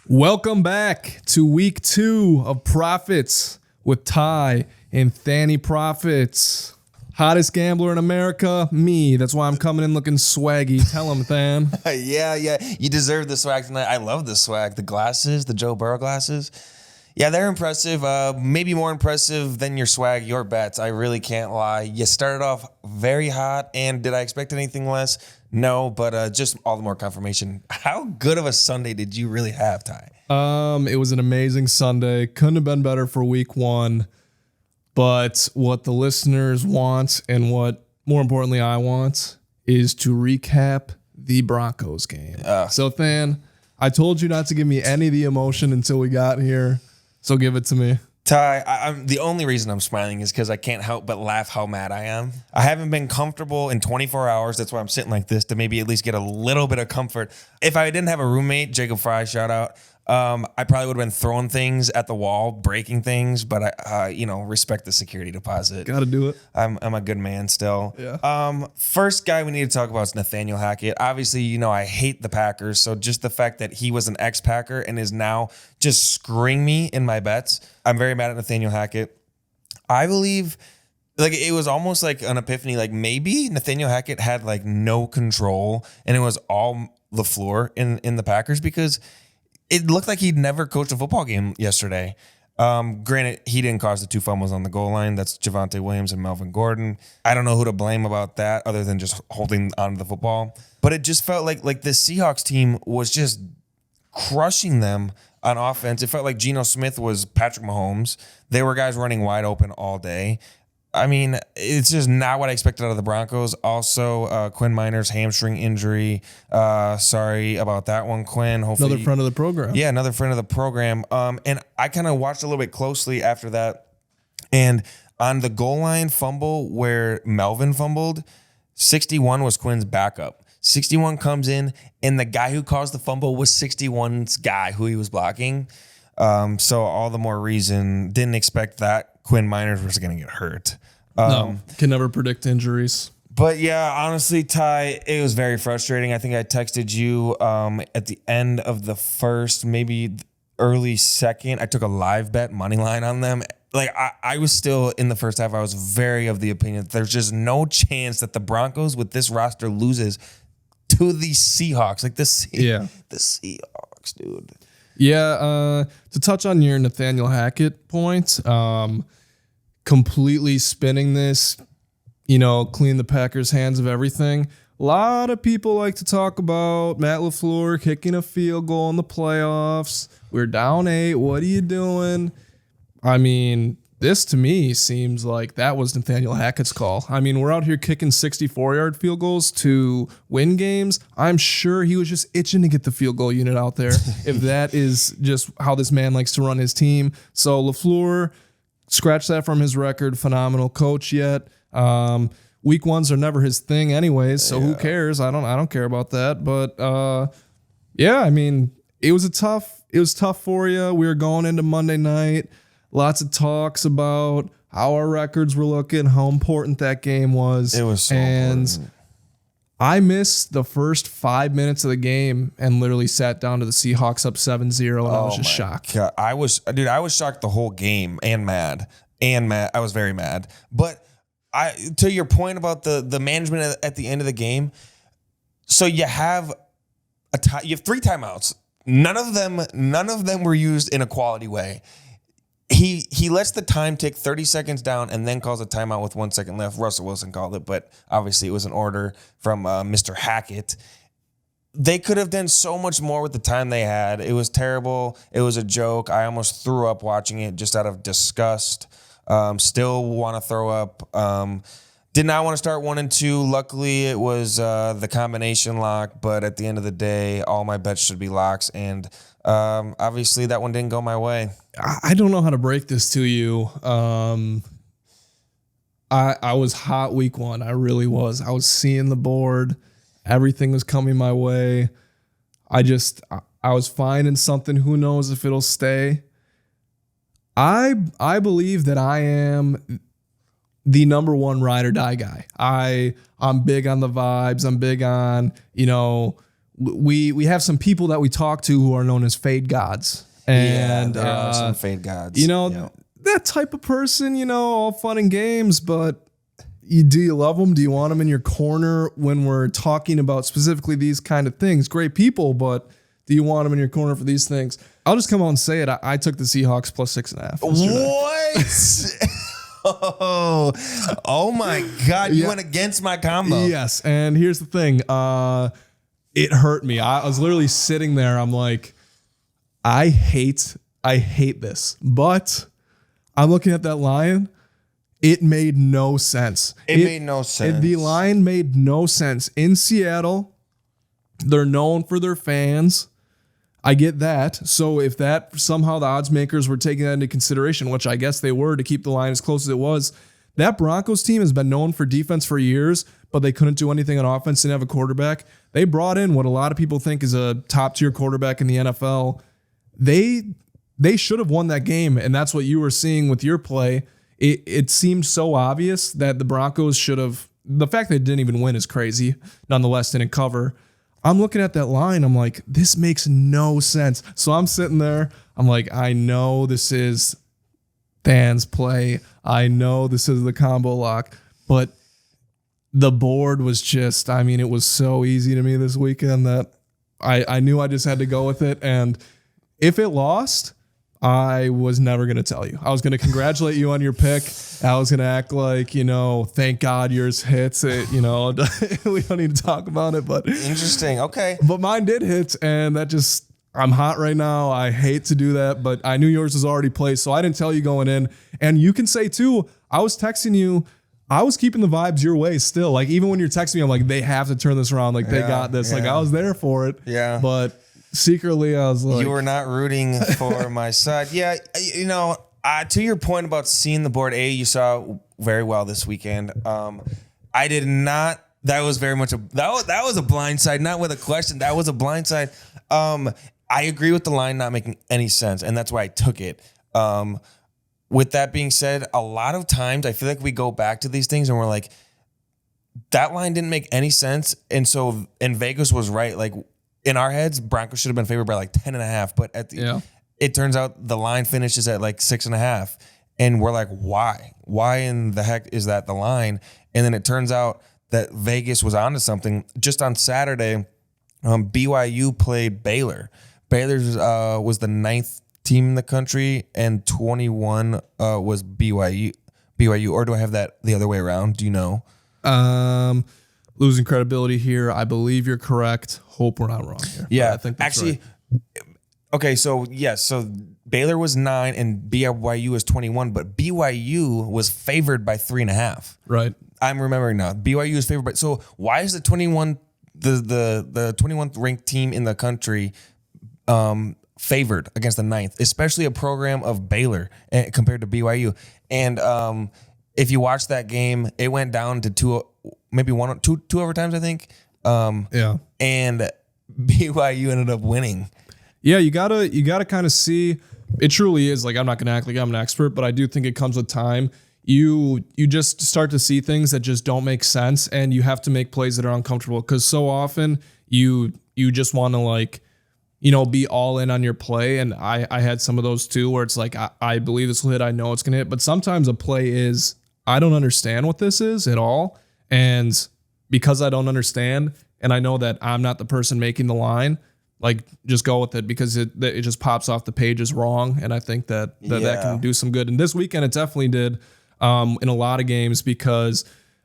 Welcome back to week 2 of Profits with Ty and Fanny Profits. Hottest gambler in America, me. That's why I'm coming in looking swaggy. Tell him, Than. Yeah. You deserve the swag tonight. I love the swag. The glasses, the Joe Burrow glasses. Yeah, they're impressive. Maybe more impressive than your swag, your bets. I really can't lie. You started off very hot, and did I expect anything less? No, but just all the more confirmation. How good of a Sunday did you really have, Ty? It was an amazing Sunday. Couldn't have been better for week 1. But what the listeners want, and what more importantly I want, is to recap the Broncos game. So, Than, I told you not to give me any of the emotion until we got here. So give it to me. Ty, I'm the only reason I'm smiling is because I can't help but laugh how mad I am. I haven't been comfortable in 24 hours. That's why I'm sitting like this, to maybe at least get a little bit of comfort. If I didn't have a roommate, Jacob Fry, shout out, I probably would have been throwing things at the wall, breaking things, but I respect the security deposit. Got to do it. I'm a good man still. Yeah. First guy we need to talk about is Nathaniel Hackett. Obviously, I hate the Packers, so just the fact that he was an ex-Packer and is now just screwing me in my bets. I'm very mad at Nathaniel Hackett. I believe it was almost like an epiphany. Like maybe Nathaniel Hackett had no control and it was all LaFleur in the Packers, because it looked like he'd never coached a football game yesterday. Granted, he didn't cause the 2 fumbles on the goal line. That's Javonte Williams and Melvin Gordon. I don't know who to blame about that other than just holding on to the football. But it just felt like the Seahawks team was just crushing them on offense. It felt like Geno Smith was Patrick Mahomes. They were guys running wide open all day. I mean, it's just not what I expected out of the Broncos. Also, Quinn Minor's hamstring injury. Sorry about that one, Quinn. Hopefully, Another friend of the program. Yeah, another friend of the program. And I kind of watched a little bit closely after that. And on the goal line fumble where Melvin fumbled, 61 was Quinn's backup. 61 comes in, and the guy who caused the fumble was 61's guy who he was blocking. So all the more reason, didn't expect that Quinn Miners was going to get hurt. No, can never predict injuries. But yeah, honestly, Ty, it was very frustrating. I think I texted you at the end of the first, maybe early second. I took a live bet money line on them. I was still in the first half. I was very of the opinion that there's just no chance that the Broncos with this roster loses to the Seahawks. The Seahawks, dude. Yeah, to touch on your Nathaniel Hackett point, completely spinning this, clean the Packers' hands of everything. A lot of people like to talk about Matt LaFleur kicking a field goal in the playoffs. We're down 8. What are you doing? I mean, this to me seems like that was Nathaniel Hackett's call. I mean, we're out here kicking 64-yard field goals to win games. I'm sure he was just itching to get the field goal unit out there, if that is just how this man likes to run his team. So LaFleur, scratch that from his record. Phenomenal coach yet. Week 1s are never his thing anyways, so who cares? I don't care about that. But I mean, it was tough for you. We were going into Monday night. Lots of talks about how our records were looking, how important that game was. It was so important. I missed the first 5 minutes of the game and literally sat down to the Seahawks up 7-0, and I was just shocked. God. I was shocked the whole game and mad. I was very mad. But to your point about the management at the end of the game, so you have you have 3 timeouts. None of them were used in a quality way. He lets the time tick 30 seconds down and then calls a timeout with 1 second left. Russell Wilson called it, but obviously it was an order from Mr. Hackett. They could have done so much more with the time they had. It was terrible. It was a joke. I almost threw up watching it just out of disgust. Still want to throw up. Did not want to start 1 and 2. Luckily, it was the combination lock, but at the end of the day, all my bets should be locks, and obviously that one didn't go my way. I don't know how to break this to you. I was hot week 1. I really was. I was seeing the board. Everything was coming my way. I was finding something. Who knows if it'll stay. I believe that I am the number one ride or die guy. I'm big on the vibes. I'm big on, we have some people that we talk to who are known as fade gods. And there are some fade gods. That type of person, all fun and games, but do you love them? Do you want them in your corner when we're talking about specifically these kind of things? Great people, but do you want them in your corner for these things? I'll just come out and say it. I took the Seahawks plus 6.5. What? oh my God. You went against my combo. Yes. And here's the thing. It hurt me. I was literally sitting there. I'm like, I hate this, but I'm looking at that line. It made no sense. It made no sense. The line made no sense. In Seattle, they're known for their fans. I get that. So if that somehow the odds makers were taking that into consideration, which I guess they were to keep the line as close as it was, that Broncos team has been known for defense for years, but they couldn't do anything on offense, didn't have a quarterback. They brought in what a lot of people think is a top-tier quarterback in the NFL. They should have won that game, and that's what you were seeing with your play. It seemed so obvious that the Broncos should have. The fact they didn't even win is crazy. Nonetheless, didn't cover. I'm looking at that line. I'm like, this makes no sense. So I'm sitting there. I'm like, I know this is Dan's play. I know this is the combo lock, but the board was just, it was so easy to me this weekend that I knew I just had to go with it. And if it lost, I was never going to tell you. I was going to congratulate you on your pick. I was going to act like, thank God yours hits it. We don't need to talk about it, but interesting. Okay. But mine did hit, and that just, I'm hot right now. I hate to do that, but I knew yours was already placed, so I didn't tell you going in. And you can say too, I was texting you, I was keeping the vibes your way still. Like even when you're texting me, I'm like, they have to turn this around. Like they got this. Yeah. Like I was there for it. Yeah. But secretly, I was like, you were not rooting for my side. Yeah, to your point about seeing the board, you saw very well this weekend. I did not. That was very much that was a blind side, not with a question. That was a blind side. I agree with the line not making any sense, and that's why I took it. With that being said, a lot of times I feel like we go back to these things and we're like, that line didn't make any sense, and Vegas was right. Like. In our heads, Broncos should have been favored by like 10.5, but it turns out the line finishes at like 6.5. And we're like, why? Why in the heck is that the line? And then it turns out that Vegas was onto something. Just on Saturday, BYU played Baylor. Baylor was the 9th team in the country, and 21 was BYU. Or do I have that the other way around? Do you know? Losing credibility here. I believe you're correct. Hope we're not wrong here. Yeah, I think that's actually. Right. Okay, so yes, so Baylor was 9 and BYU was 21, but BYU was favored by 3.5. Right. I'm remembering now. BYU is favored by. So why is the 21 the 21th ranked team in the country favored against the 9th, especially a program of Baylor compared to BYU? And if you watch that game, it went down to two overtimes, I think. And BYU ended up winning. Yeah, you gotta kind of see. It truly is like, I'm not gonna act like I'm an expert, but I do think it comes with time. You just start to see things that just don't make sense, and you have to make plays that are uncomfortable because so often you just want to be all in on your play. And I had some of those too, where it's like I believe this will hit, I know it's gonna hit, but sometimes a play is I don't understand what this is at all. And because I don't understand, and I know that I'm not the person making the line, like just go with it because it just pops off the page as wrong. And I think that can do some good. And this weekend it definitely did in a lot of games because,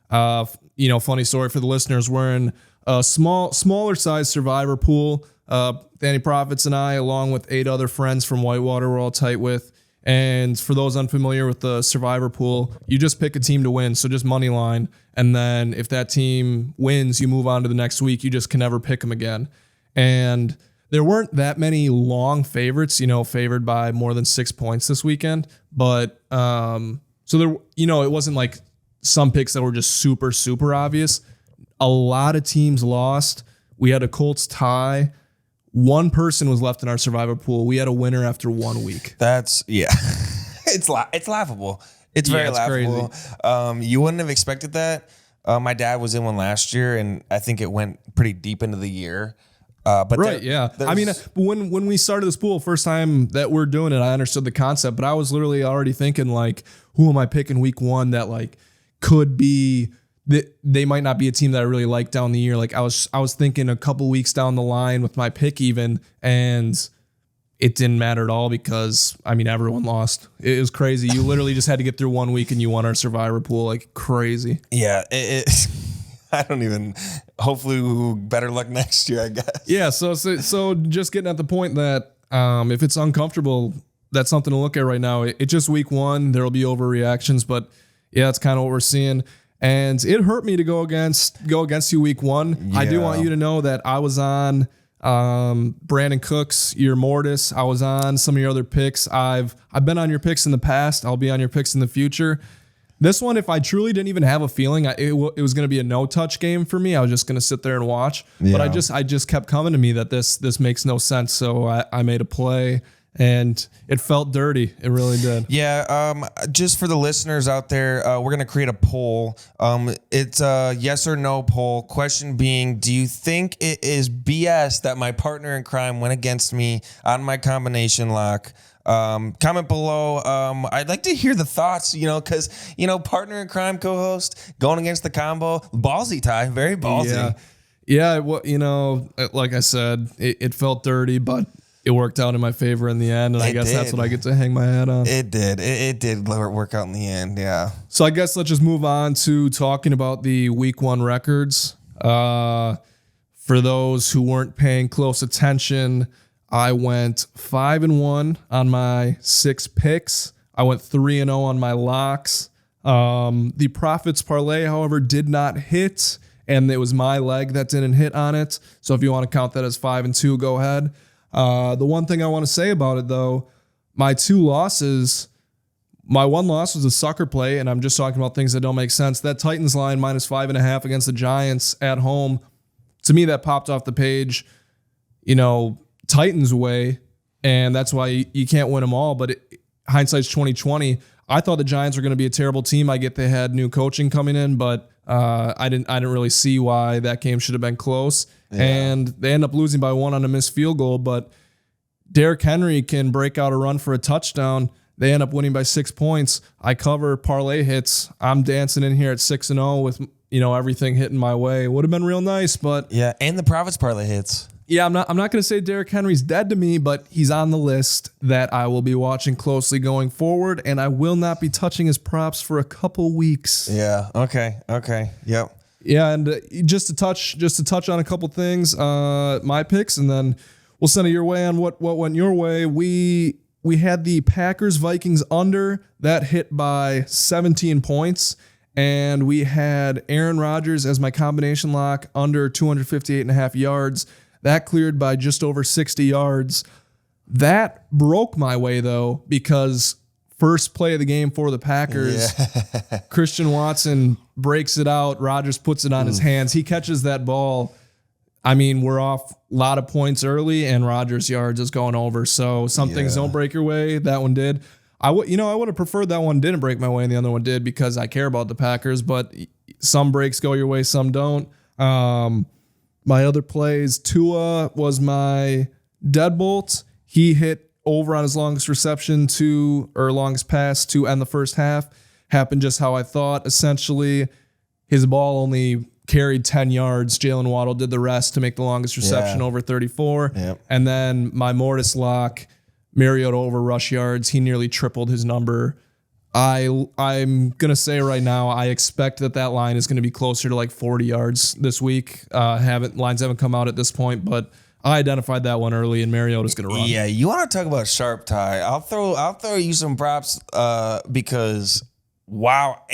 funny story for the listeners, we're in a smaller size survivor pool. Danny Profits and I, along with 8 other friends from Whitewater, we're all tight with. And for those unfamiliar with the survivor pool, you just pick a team to win. So just money line. And then if that team wins, you move on to the next week. You just can never pick them again. And there weren't that many long favorites, favored by more than 6 points this weekend. But so there, it wasn't like some picks that were just super, super obvious. A lot of teams lost. We had a Colts tie. One person was left in our survivor pool. We had a winner after 1 week. It's laughable. It's very laughable. Crazy. You wouldn't have expected that. My dad was in one last year, and I think it went pretty deep into the year. But Right, yeah. I mean, when we started this pool, first time that we're doing it, I understood the concept, but I was literally already thinking like, who am I picking week one that like could be that they might not be a team that I really like down the year. Like I was thinking a couple weeks down the line with my pick even, and it didn't matter at all because I mean everyone lost. It was crazy. You literally just had to get through 1 week and you won our Survivor pool like crazy. Yeah, I don't even. Hopefully, better luck next year, I guess. Yeah. So just getting at the point that if it's uncomfortable, that's something to look at right now. It's just week one. There'll be overreactions, but yeah, that's kind of what we're seeing. And it hurt me to go against you week one. Yeah. I do want you to know that I was on Brandon Cooks, your Mortis. I was on some of your other picks. I've been on your picks in the past. I'll be on your picks in the future. This one, if I truly didn't even have a feeling, it was going to be a no-touch game for me. I was just going to sit there and watch. Yeah. But I just kept coming to me that this makes no sense. So I made a play, and it felt dirty. It really did. Yeah. Just for the listeners out there, we're going to create a poll. It's a yes or no poll. Question being, do you think it is BS that my partner in crime went against me on my combination lock? Comment below. I'd like to hear the thoughts, because, partner in crime co-host going against the combo. Ballsy, Ty. Very ballsy. Yeah. Well, like I said, it felt dirty, but it worked out in my favor in the end. And I guess that's what I get to hang my hat on. It did. It did work out in the end. Yeah. So I guess let's just move on to talking about the week one records. For those who weren't paying close attention, I went 5-1 on my 6 picks. I went 3-0 on my locks. The profits parlay, however, did not hit, and it was my leg that didn't hit on it. So if you want to count that as 5-2, go ahead. The one thing I want to say about it, though, my 2 losses, my 1 loss was a sucker play, and I'm just talking about things that don't make sense. That Titans line minus 5.5 against the Giants at home, to me, that popped off the page. Titans way, and that's why you can't win them all. But hindsight's 2020. I thought the Giants were going to be a terrible team. I get they had new coaching coming in, but I didn't really see why that game should have been close. Yeah. And they end up losing by 1 on a missed field goal. But Derrick Henry can break out a run for a touchdown. They end up winning by 6 points. I cover parlay hits. I'm dancing in here at 6-0 with everything hitting my way. It would have been real nice, but yeah, and the profits parlay hits. Yeah, I'm not going to say Derrick Henry's dead to me, but he's on the list that I will be watching closely going forward, and I will not be touching his props for a couple weeks. Yeah. Okay. Yep. Yeah, and just to touch on a couple things, my picks, and then we'll send it your way on what went your way. We had the Packers-Vikings under that hit by 17 points, and we had Aaron Rodgers as my combination lock under 258.5 yards. That cleared by just over 60 yards. That broke my way, though, because first play of the game for the Packers, Christian Watson breaks it out. Rodgers puts it on his hands. He catches that ball. I mean, we're off a lot of points early, and Rodgers' yards is going over. So some things don't break your way. That one did. I would have preferred that one didn't break my way and the other one did because I care about the Packers, but some breaks go your way, some don't. My other plays, Tua was my deadbolt. He hit over on his longest reception longest pass to end the first half. Happened just how I thought. Essentially, his ball only carried 10 yards. Jalen Waddle did the rest to make the longest reception over 34. Yep. And then my Mortis lock, Mariota over rush yards. He nearly tripled his number. I'm going to say right now, I expect that line is going to be closer to like 40 yards this week. Lines haven't come out at this point, but I identified that one early, and Mariota's going to run. Yeah, you want to talk about sharp, Ty? I'll throw you some props because, wow.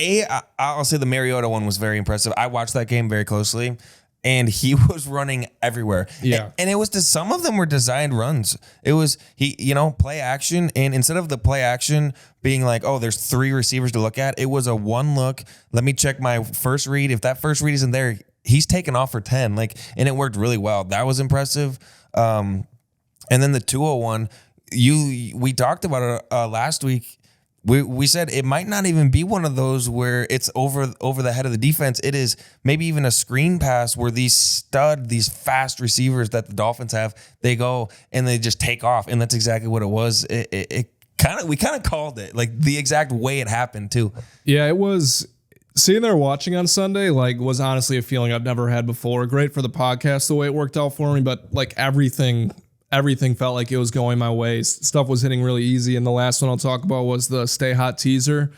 I'll say the Mariota one was very impressive. I watched that game very closely, and he was running everywhere. Yeah. And it was some of them were designed runs. It was, play action. And instead of the play action being like, oh, there's 3 receivers to look at, it was a 1 look. Let me check my first read. If that first read isn't there, he's taken off for 10. And it worked really well. That was impressive. And then the 201, we talked about it last week. we said it might not even be one of those where it's over the head of the defense. It is maybe even a screen pass where these fast receivers that the Dolphins have, they go and they just take off, and that's exactly what it was. We kind of called it, like the exact way it happened too. Yeah, it was. Sitting there watching on Sunday, like, was honestly a feeling I've never had before. Great for the podcast the way it worked out for me, but like everything felt like it was going my way. Stuff was hitting really easy, and the last one I'll talk about was the Stay Hot teaser.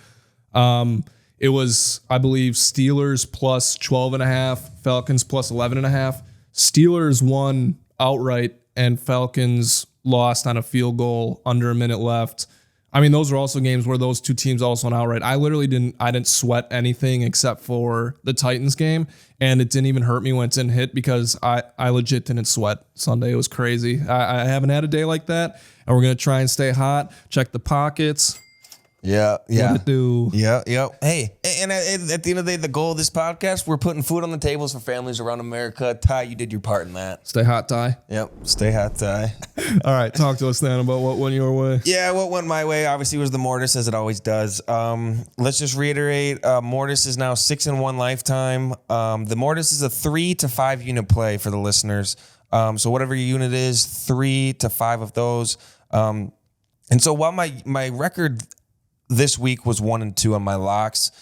It was, I believe, Steelers plus 12.5, Falcons plus 11.5. Steelers won outright, and Falcons lost on a field goal under a minute left. I mean, those are also games where those two teams also went outright. I literally didn't sweat anything except for the Titans game, and it didn't even hurt me when it didn't hit because I legit didn't sweat Sunday. It was crazy. I haven't had a day like that, and we're going to try and stay hot, check the pockets. Yeah. What it do. Yeah. Hey, and at the end of the day, the goal of this podcast, we're putting food on the tables for families around America. Ty, you did your part in that. Stay hot, Ty. Yep. Stay hot, Ty. All right, talk to us then about what went your way. Yeah, what went my way obviously was the Mortis, as it always does. Let's just reiterate, Mortis is now 6-1 lifetime. The Mortis is a 3 to 5 unit play for the listeners. So whatever your unit is, 3 to 5 of those. And so while my record this week was 1-2 on my locks.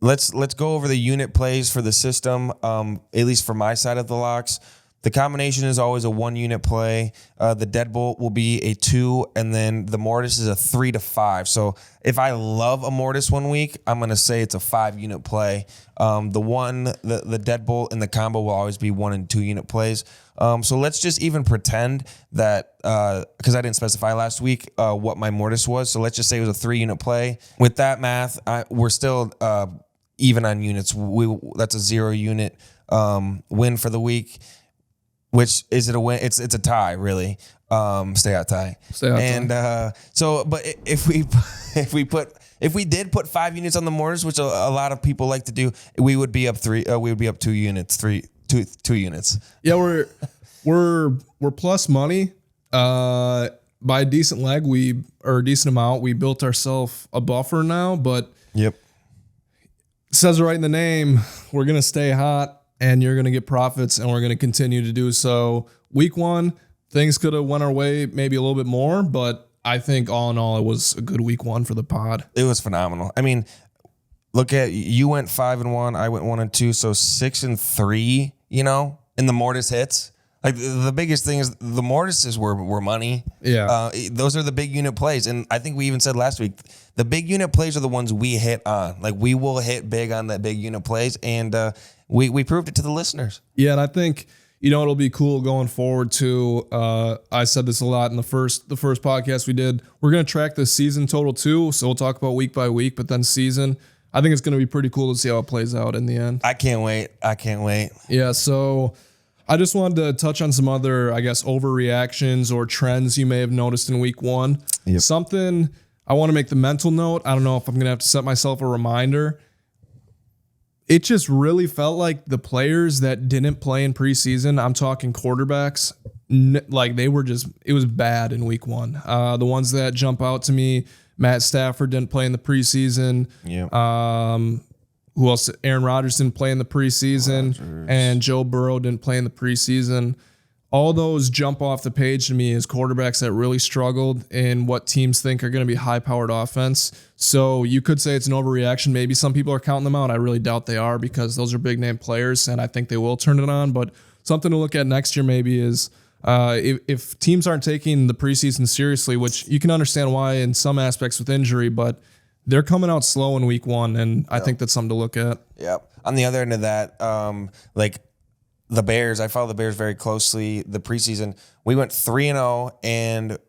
Let's go over the unit plays for the system, at least for my side of the locks. The combination is always a 1 unit play. The Deadbolt will be a 2, and then the Mortis is a 3 to 5. So if I love a Mortis one week, I'm going to say it's a 5 unit play. The Deadbolt and the combo will always be 1 and 2 unit plays. So let's just even pretend that, because I didn't specify last week what my Mortis was. So let's just say it was a 3 unit play. With that math, we're still even on units. That's a 0 unit win for the week. Which is it a win? It's a tie, really. Stay out tie. Stay out and tie. But if we did put 5 units on the Mortis, which a lot of people like to do, we would be up 3. We would be up 2 units. 2 units. Yeah, we're plus money. By a decent leg, a decent amount. We built ourselves a buffer now, but yep, it says it right in the name. We're gonna stay hot. And you're going to get profits, and we're going to continue to do so. Week 1, things could have went our way maybe a little bit more, but I think all in all, it was a good week 1 for the pod. It was phenomenal. I mean, look at, you went 5-1, I went 1-2, so 6-3, and the Mortis hits. Like, the biggest thing is the Mortises were money. Yeah. Those are the big unit plays. And I think we even said last week, the big unit plays are the ones we hit on. Like, we will hit big on that big unit plays. And we proved it to the listeners. Yeah, and I think, it'll be cool going forward too. I said this a lot in the first podcast we did. We're going to track the season total too. So we'll talk about week by week, but then season. I think it's going to be pretty cool to see how it plays out in the end. I can't wait. Yeah, so I just wanted to touch on some other, I guess, overreactions or trends you may have noticed in week 1. Yep. Something I want to make the mental note. I don't know if I'm going to have to set myself a reminder. It just really felt like the players that didn't play in preseason, I'm talking quarterbacks, like it was bad in week 1. The ones that jump out to me, Matt Stafford didn't play in the preseason. Yeah. Who else? Aaron Rodgers didn't play in the preseason, and Joe Burrow didn't play in the preseason. All those jump off the page to me as quarterbacks that really struggled in what teams think are going to be high-powered offense. So you could say it's an overreaction. Maybe some people are counting them out. I really doubt they are because those are big-name players, and I think they will turn it on. But something to look at next year maybe is if teams aren't taking the preseason seriously, which you can understand why in some aspects with injury, but they're coming out slow in week 1, and I think that's something to look at. Yep. On the other end of that, the Bears, I follow the Bears very closely. The preseason, we went 3-0, and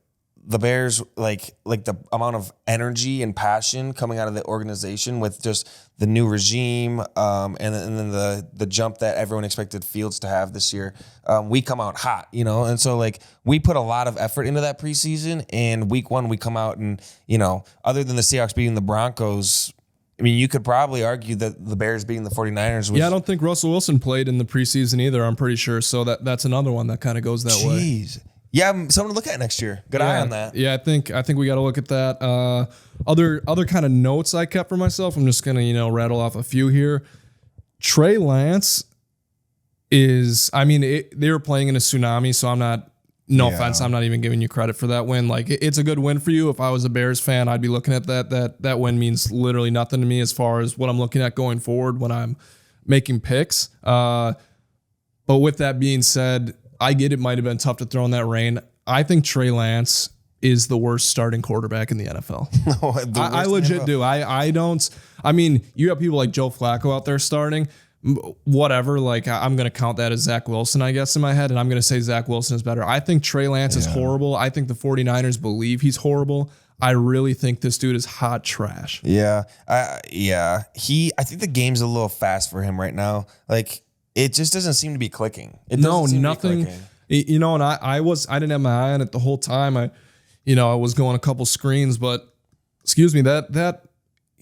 the Bears, like the amount of energy and passion coming out of the organization with just the new regime, and then the jump that everyone expected Fields to have this year. We come out hot, and so we put a lot of effort into that preseason. And week 1, we come out and other than the Seahawks beating the Broncos, I mean, you could probably argue that the Bears beating the 49ers was... Yeah, I don't think Russell Wilson played in the preseason either, I'm pretty sure. So that's another one that kind of goes that way. Yeah, something to look at next year. Good eye on that. Yeah, I think we got to look at that. Other kind of notes I kept for myself. I'm just gonna rattle off a few here. Trey Lance is. I mean, they were playing in a tsunami, so I'm not. No offense, I'm not even giving you credit for that win. Like, it's a good win for you. If I was a Bears fan, I'd be looking at that. That win means literally nothing to me as far as what I'm looking at going forward when I'm making picks. But with that being said, I get it might have been tough to throw in that rain. I think Trey Lance is the worst starting quarterback in the NFL. I legit do. I don't. I mean, you have people like Joe Flacco out there starting. Whatever, like I'm going to count that as Zach Wilson, I guess, in my head, and I'm going to say Zach Wilson is better. I think Trey Lance is horrible. I think the 49ers believe he's horrible. I really think this dude is hot trash. Yeah. I think the game's a little fast for him right now. Like, it just doesn't seem to be clicking. Nothing. And I didn't have my eye on it the whole time. I was going a couple screens, but excuse me, that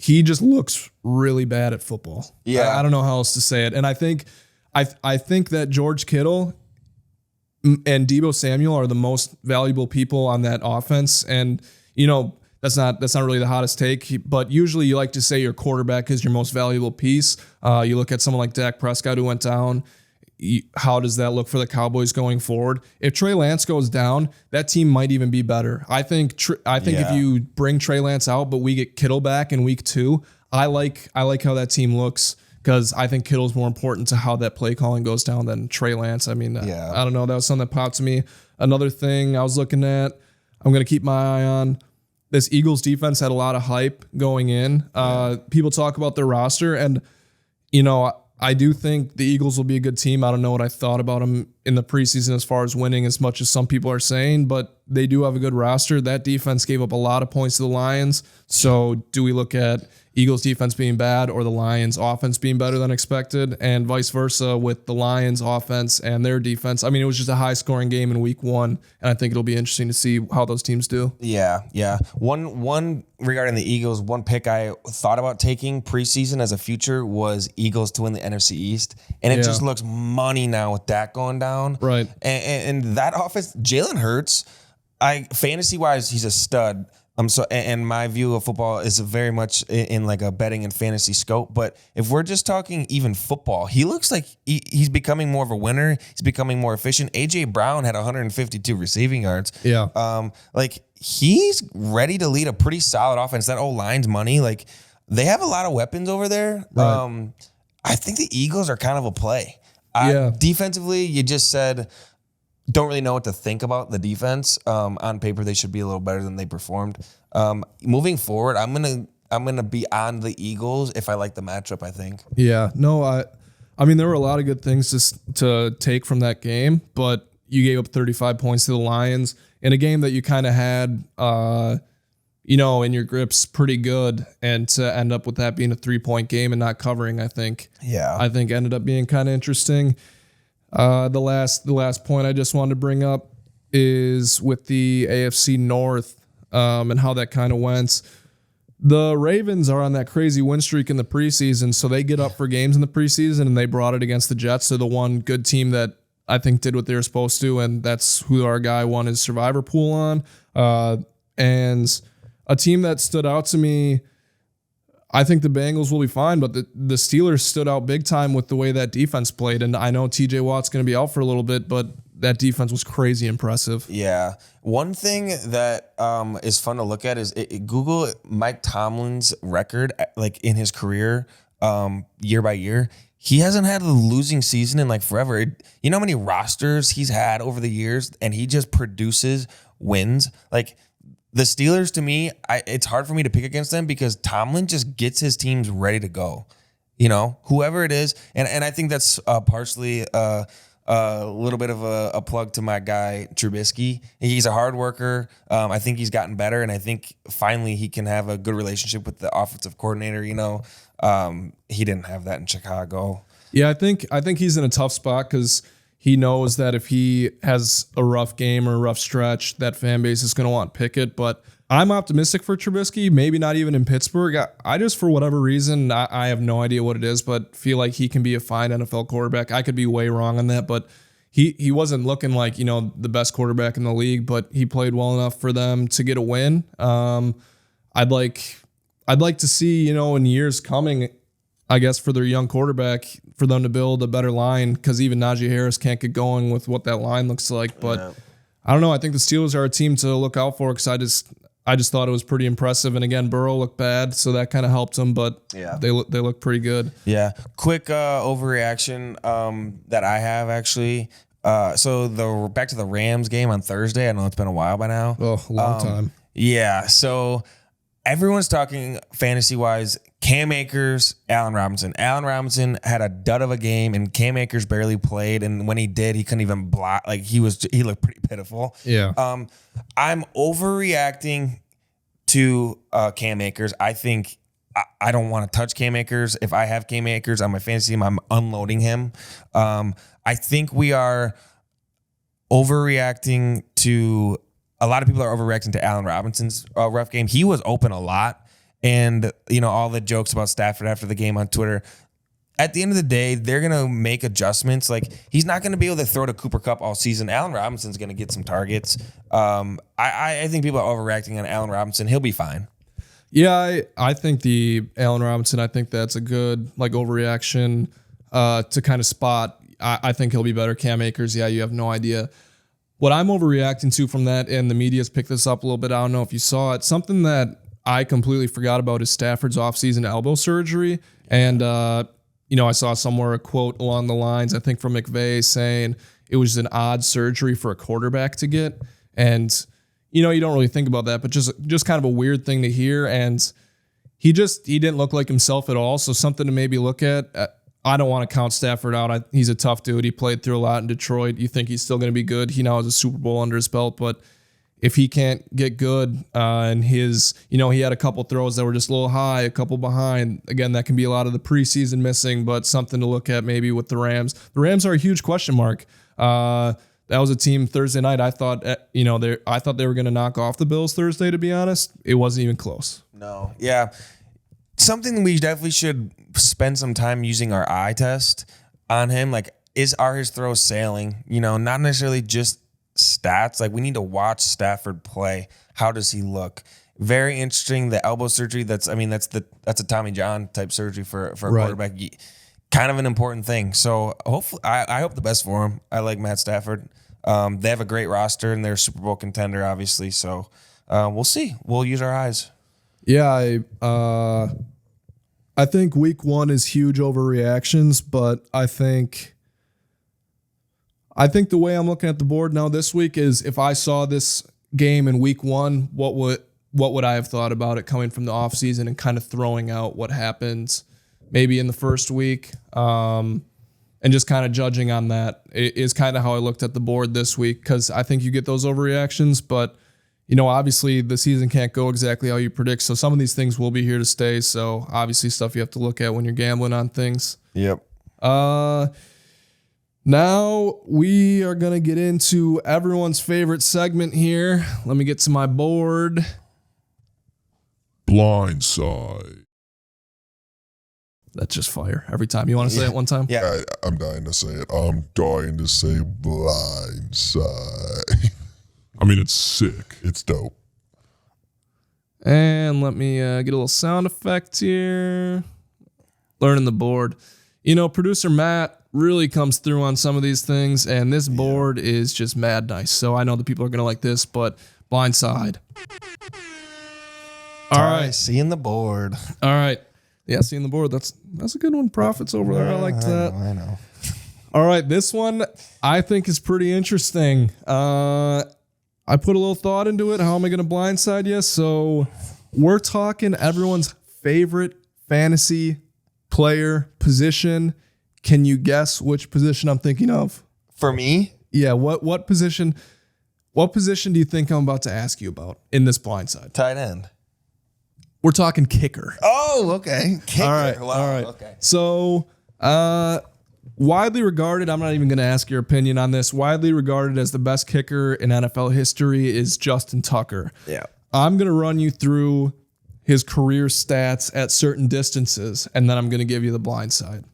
he just looks really bad at football. Yeah. I don't know how else to say it. And I think that George Kittle and Deebo Samuel are the most valuable people on that offense. And, that's not really the hottest take, but usually you like to say your quarterback is your most valuable piece. You look at someone like Dak Prescott who went down. How does that look for the Cowboys going forward? If Trey Lance goes down, that team might even be better. I think if you bring Trey Lance out, but we get Kittle back in week 2, I like how that team looks, because I think Kittle's more important to how that play calling goes down than Trey Lance. I mean, I don't know. That was something that popped to me. Another thing I was looking at, I'm going to keep my eye on. This Eagles defense had a lot of hype going in. People talk about their roster, and, I do think the Eagles will be a good team. I don't know what I thought about them in the preseason as far as winning as much as some people are saying, but they do have a good roster. That defense gave up a lot of points to the Lions. So do we look at Eagles defense being bad or the Lions offense being better than expected, and vice versa with the Lions offense and their defense? I mean, it was just a high scoring game in week 1, and I think it'll be interesting to see how those teams do. Yeah. One regarding the Eagles, one pick I thought about taking preseason as a future was Eagles to win the NFC East, and it just looks money now with Dak going down. Right. And that offense, Jalen Hurts, fantasy wise, he's a stud. And my view of football is very much in like a betting and fantasy scope. But if we're just talking even football, he looks like he's becoming more of a winner. He's becoming more efficient. AJ Brown had 152 receiving yards. Yeah. Like, he's ready to lead a pretty solid offense. That O-line's money. Like, they have a lot of weapons over there. Right. I think the Eagles are kind of a play. Defensively, you just said, don't really know what to think about the defense. On paper, they should be a little better than they performed. Moving forward, I'm gonna be on the Eagles if I like the matchup, I think. Yeah. No, I mean, there were a lot of good things to take from that game, but you gave up 35 points to the Lions in a game that you kind of had, in your grips pretty good, and to end up with that being a 3-point game and not covering, I think ended up being kind of interesting. The last point I just wanted to bring up is with the AFC North, and how that kind of went. The Ravens are on that crazy win streak in the preseason, so they get up for games in the preseason, and they brought it against the Jets. They're the one good team that I think did what they were supposed to, and that's who our guy won his survivor pool on. And a team that stood out to me, I think the Bengals will be fine, but the Steelers stood out big time with the way that defense played. And I know TJ Watt's going to be out for a little bit, but that defense was crazy impressive. Yeah. One thing that is fun to look at is Google Mike Tomlin's record, like in his career, year by year. He hasn't had a losing season in like forever. You know how many rosters he's had over the years, and he just produces wins? Like, the Steelers, to me, it's hard for me to pick against them because Tomlin just gets his teams ready to go. Whoever it is. And I think that's partially a little bit of a plug to my guy, Trubisky. He's a hard worker. I think he's gotten better, and I think finally he can have a good relationship with the offensive coordinator. He didn't have that in Chicago. Yeah, I think he's in a tough spot because he knows that if he has a rough game or a rough stretch, that fan base is going to want Pickett. But I'm optimistic for Trubisky, maybe not even in Pittsburgh. I just, for whatever reason, I have no idea what it is, but feel like he can be a fine NFL quarterback. I could be way wrong on that, but he wasn't looking like, the best quarterback in the league, but he played well enough for them to get a win. I'd like to see, in years coming, I guess, for their young quarterback, for them to build a better line, because even Najee Harris can't get going with what that line looks like. But I don't know. I think the Steelers are a team to look out for, because I just thought it was pretty impressive. And again, Burrow looked bad, so that kind of helped them, but they look pretty good. Yeah. Quick overreaction that I have, actually. So back to the Rams game on Thursday. I know it's been a while by now. Oh, a long time. Yeah. So everyone's talking fantasy-wise, Cam Akers, Allen Robinson. Allen Robinson had a dud of a game, and Cam Akers barely played. And when he did, he couldn't even block. Like, he looked pretty pitiful. Yeah. I'm overreacting to Cam Akers. I think I don't want to touch Cam Akers. If I have Cam Akers on my fantasy team, I'm unloading him. I think we are overreacting to. A lot of people are overreacting to Allen Robinson's rough game. He was open a lot. And, all the jokes about Stafford after the game on Twitter. At the end of the day, they're going to make adjustments. Like, he's not going to be able to throw to Cooper Kupp all season. Allen Robinson's going to get some targets. I think people are overreacting on Allen Robinson. He'll be fine. Yeah, I think the Allen Robinson, I think that's a good, overreaction to kind of spot. I think he'll be better. Cam Akers, yeah, you have no idea. What I'm overreacting to from that, and the media's picked this up a little bit, I don't know if you saw it, something that I completely forgot about is Stafford's offseason elbow surgery. And, I saw somewhere a quote along the lines, I think from McVay, saying it was an odd surgery for a quarterback to get. And, you don't really think about that, but just kind of a weird thing to hear. And he didn't look like himself at all. So something to maybe look at. I don't want to count Stafford out. He's a tough dude. He played through a lot in Detroit. You think he's still going to be good. He now has a Super Bowl under his belt, but if he can't get good and he had a couple throws that were just a little high, a couple behind, again, that can be a lot of the preseason missing, but something to look at maybe with the Rams. The Rams are a huge question mark. That was a team Thursday night. I thought, they were going to knock off the Bills Thursday, to be honest. It wasn't even close. No. Yeah. Something we definitely should spend some time using our eye test on him. Like, are his throws sailing? Not necessarily just stats. Like, we need to watch Stafford play. How does he look? Very interesting. The elbow surgery. That's a Tommy John type surgery for a quarterback. Kind of an important thing. So hopefully, I hope the best for him. I like Matt Stafford. They have a great roster, and they're a Super Bowl contender, obviously. So we'll see. We'll use our eyes. Yeah, I think week one is huge overreactions, but I think the way I'm looking at the board now this week is, if I saw this game in week one, what would I have thought about it coming from the offseason, and kind of throwing out what happens maybe in the first week, and just kind of judging on that is kind of how I looked at the board this week, because I think you get those overreactions, but obviously the season can't go exactly how you predict. So some of these things will be here to stay. So obviously stuff you have to look at when you're gambling on things. Yep. Now we are going to get into everyone's favorite segment here. Let me get to my board. Blindside. That's just fire every time. You want to say it one time? Yeah. I'm dying to say it. I'm dying to say blindside. I mean, it's sick. It's dope. And let me get a little sound effect here. Learning the board. Producer Matt really comes through on some of these things, and this board is just mad nice. So I know the people are going to like this, but blindside. All right. Seeing the board. All right. Yeah, seeing the board. That's a good one. Profits over there. I like that. I know. All right. This one I think is pretty interesting. I put a little thought into it. How am I going to blindside you? So we're talking everyone's favorite fantasy player position. Can you guess which position I'm thinking of? For me? Yeah. What position do you think I'm about to ask you about in this blindside? Tight end. We're talking kicker. Oh, okay. Kicker. All right. Wow. All right. Okay. So, widely regarded, I'm not even going to ask your opinion on this, widely regarded as the best kicker in NFL history is Justin Tucker. Yeah. I'm going to run you through his career stats at certain distances, and then I'm going to give you the blind side.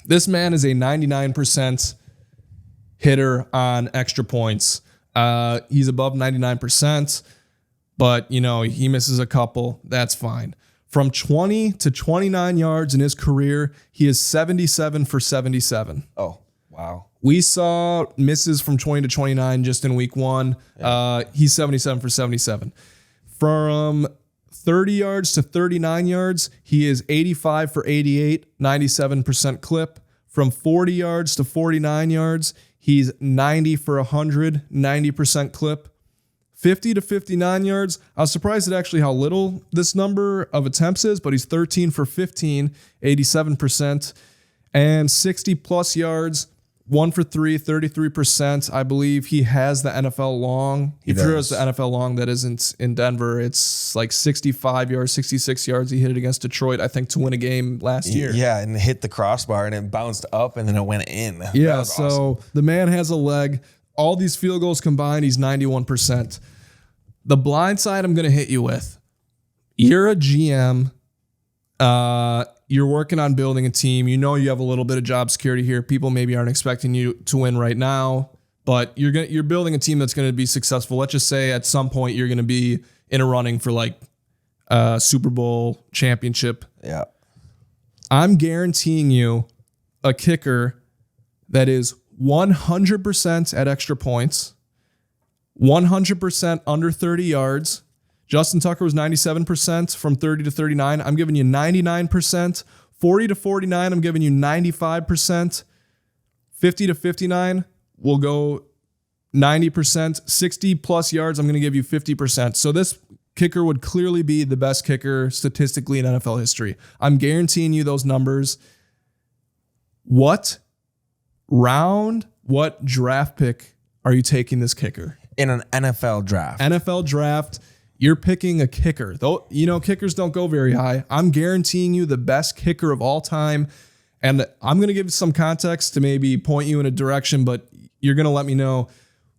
This man is a 99% hitter on extra points. He's above 99%, but he misses a couple. That's fine. From 20 to 29 yards in his career, he is 77 for 77. Oh, wow. We saw misses from 20 to 29 just in week one. He's 77 for 77. From 30 yards to 39 yards, he is 85 for 88, 97% clip. From 40 yards to 49 yards, he's 90 for 100, 90% clip. 50 to 59 yards, I was surprised at actually how little this number of attempts is, but he's 13 for 15, 87%. And 60 plus yards, 1 for 3, 33%. I believe he has the NFL long. He throws the NFL long that isn't in Denver. It's like 65 yards, 66 yards. He hit it against Detroit, I think, to win a game last year. Yeah, and hit the crossbar and it bounced up and then it went in. Yeah, so awesome. The man has a leg. All these field goals combined, he's 91%. The blind side I'm going to hit you with. You're a GM. You're working on building a team. You have a little bit of job security here. People maybe aren't expecting you to win right now, but you're building a team that's going to be successful. Let's just say at some point you're going to be in a running for like a Super Bowl championship. Yeah. I'm guaranteeing you a kicker that is 100% at extra points, 100% under 30 yards. Justin Tucker was 97% from 30 to 39. I'm giving you 99%. 40 to 49, I'm giving you 95%. 50 to 59, we'll go 90%. 60 plus yards, I'm going to give you 50%. So this kicker would clearly be the best kicker statistically in NFL history. I'm guaranteeing you those numbers. What draft pick are you taking this kicker? In an NFL draft. NFL draft, you're picking a kicker. Though, kickers don't go very high. I'm guaranteeing you the best kicker of all time. And I'm going to give some context to maybe point you in a direction, but you're going to let me know.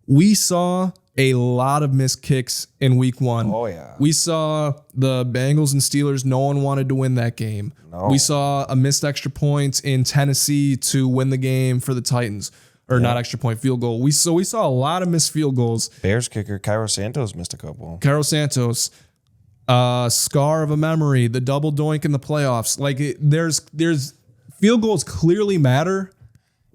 We saw a lot of missed kicks in week one. Oh, yeah. We saw the Bengals and Steelers. No one wanted to win that game. No. We saw a missed extra point in Tennessee to win the game for the Titans. Or not extra point, field goal. We saw a lot of missed field goals. Bears kicker Cairo Santos missed a couple. Cairo Santos, scar of a memory, the double doink in the playoffs. Like there's field goals clearly matter.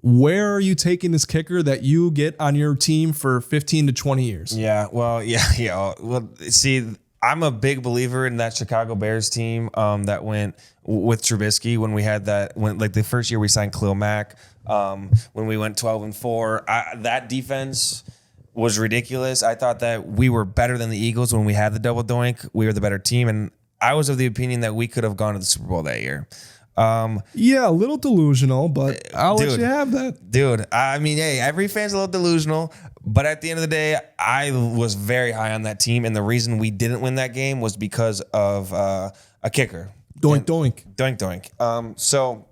Where are you taking this kicker that you get on your team for 15 to 20 years? Yeah, well, yeah. Well, see, I'm a big believer in that Chicago Bears team that went with Trubisky when we had like the first year we signed Khalil Mack. When we went 12-4, that defense was ridiculous. I thought that we were better than the Eagles when we had the double doink. We were the better team, and I was of the opinion that we could have gone to the Super Bowl that year. Yeah, a little delusional, but I'll let you have that. Dude, I mean, hey, every fan's a little delusional, but at the end of the day, I was very high on that team, and the reason we didn't win that game was because of a kicker. Doink. So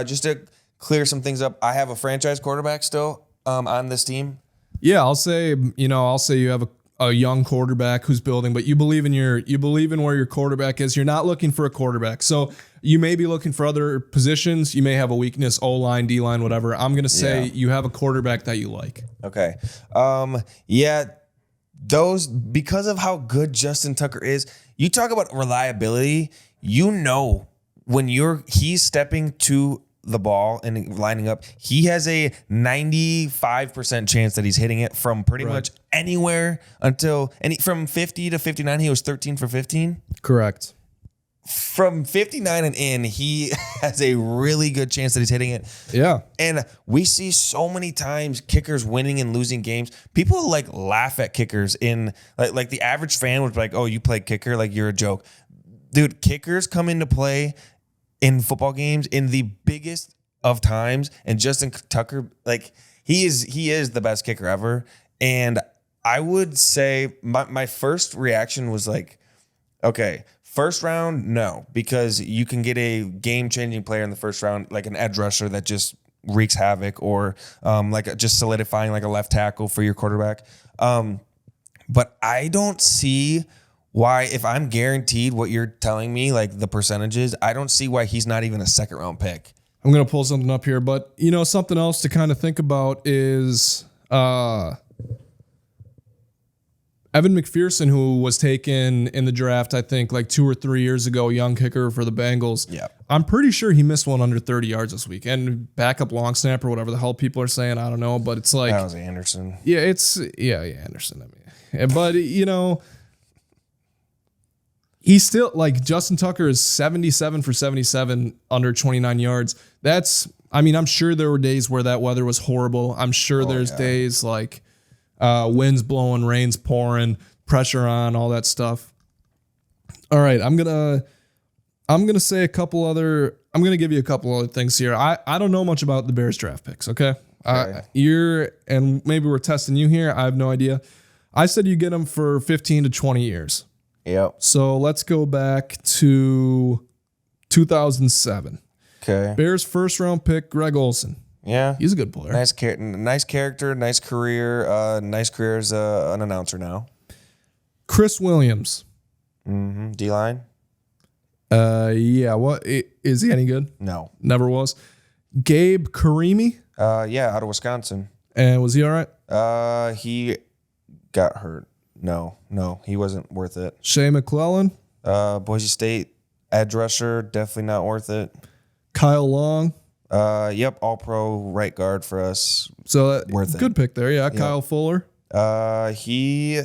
just to clear some things up, I have a franchise quarterback still on this team. Yeah, I'll say you have a young quarterback who's building, but you believe in where your quarterback is. You're not looking for a quarterback. So you may be looking for other positions. You may have a weakness, O-line, D-line, whatever. I'm going to say you have a quarterback that you like. Okay. Those, because of how good Justin Tucker is, you talk about reliability, when he's stepping to the ball and lining up, he has a 95% chance that he's hitting it from pretty much anywhere from 50 to 59, he was 13 for 15. Correct. From 59 and in, he has a really good chance that he's hitting it. Yeah. And we see so many times kickers winning and losing games. People laugh at kickers in like the average fan would be like, "Oh, you play kicker, like you're a joke." Dude, kickers come into play in football games in the biggest of times, and Justin Tucker, he is the best kicker ever. And I would say my first reaction was okay, first round, no, because you can get a game-changing player in the first round, like an edge rusher that just wreaks havoc, or just solidifying like a left tackle for your quarterback. But I don't see why, if I'm guaranteed what you're telling me, like the percentages, I don't see why he's not even a second round pick. I'm going to pull something up here, but something else to kind of think about is Evan McPherson, who was taken in the draft, I think like 2 or 3 years ago, young kicker for the Bengals. Yeah. I'm pretty sure he missed one under 30 yards this week. And backup long snapper, whatever the hell people are saying, I don't know. But it's like, That was Anderson. yeah, Anderson. I mean, but he's still like Justin Tucker is 77 for 77 under 29 yards. I'm sure there were days where that weather was horrible. I'm sure there's days like winds blowing, rain's pouring, pressure on, all that stuff. All right, I'm gonna say I'm gonna give you a couple other things here. I don't know much about the Bears draft picks. Okay, and maybe we're testing you here. I have no idea. I said you get them for 15 to 20 years. Yep. So let's go back to 2007. Okay. Bears first round pick Greg Olsen. Yeah. He's a good player. Nice character, nice career. Nice career as an announcer now. Chris Williams. Mm-hmm. D-line? Yeah. What is he any good? No. Never was. Gabe Karimi. Yeah, out of Wisconsin. And was he all right? He got hurt. No, he wasn't worth it. Shea McClellan. Boise State edge rusher, definitely not worth it. Kyle Long. Yep, all pro right guard for us. So Worth it. good pick there. Yeah, Kyle Fuller. He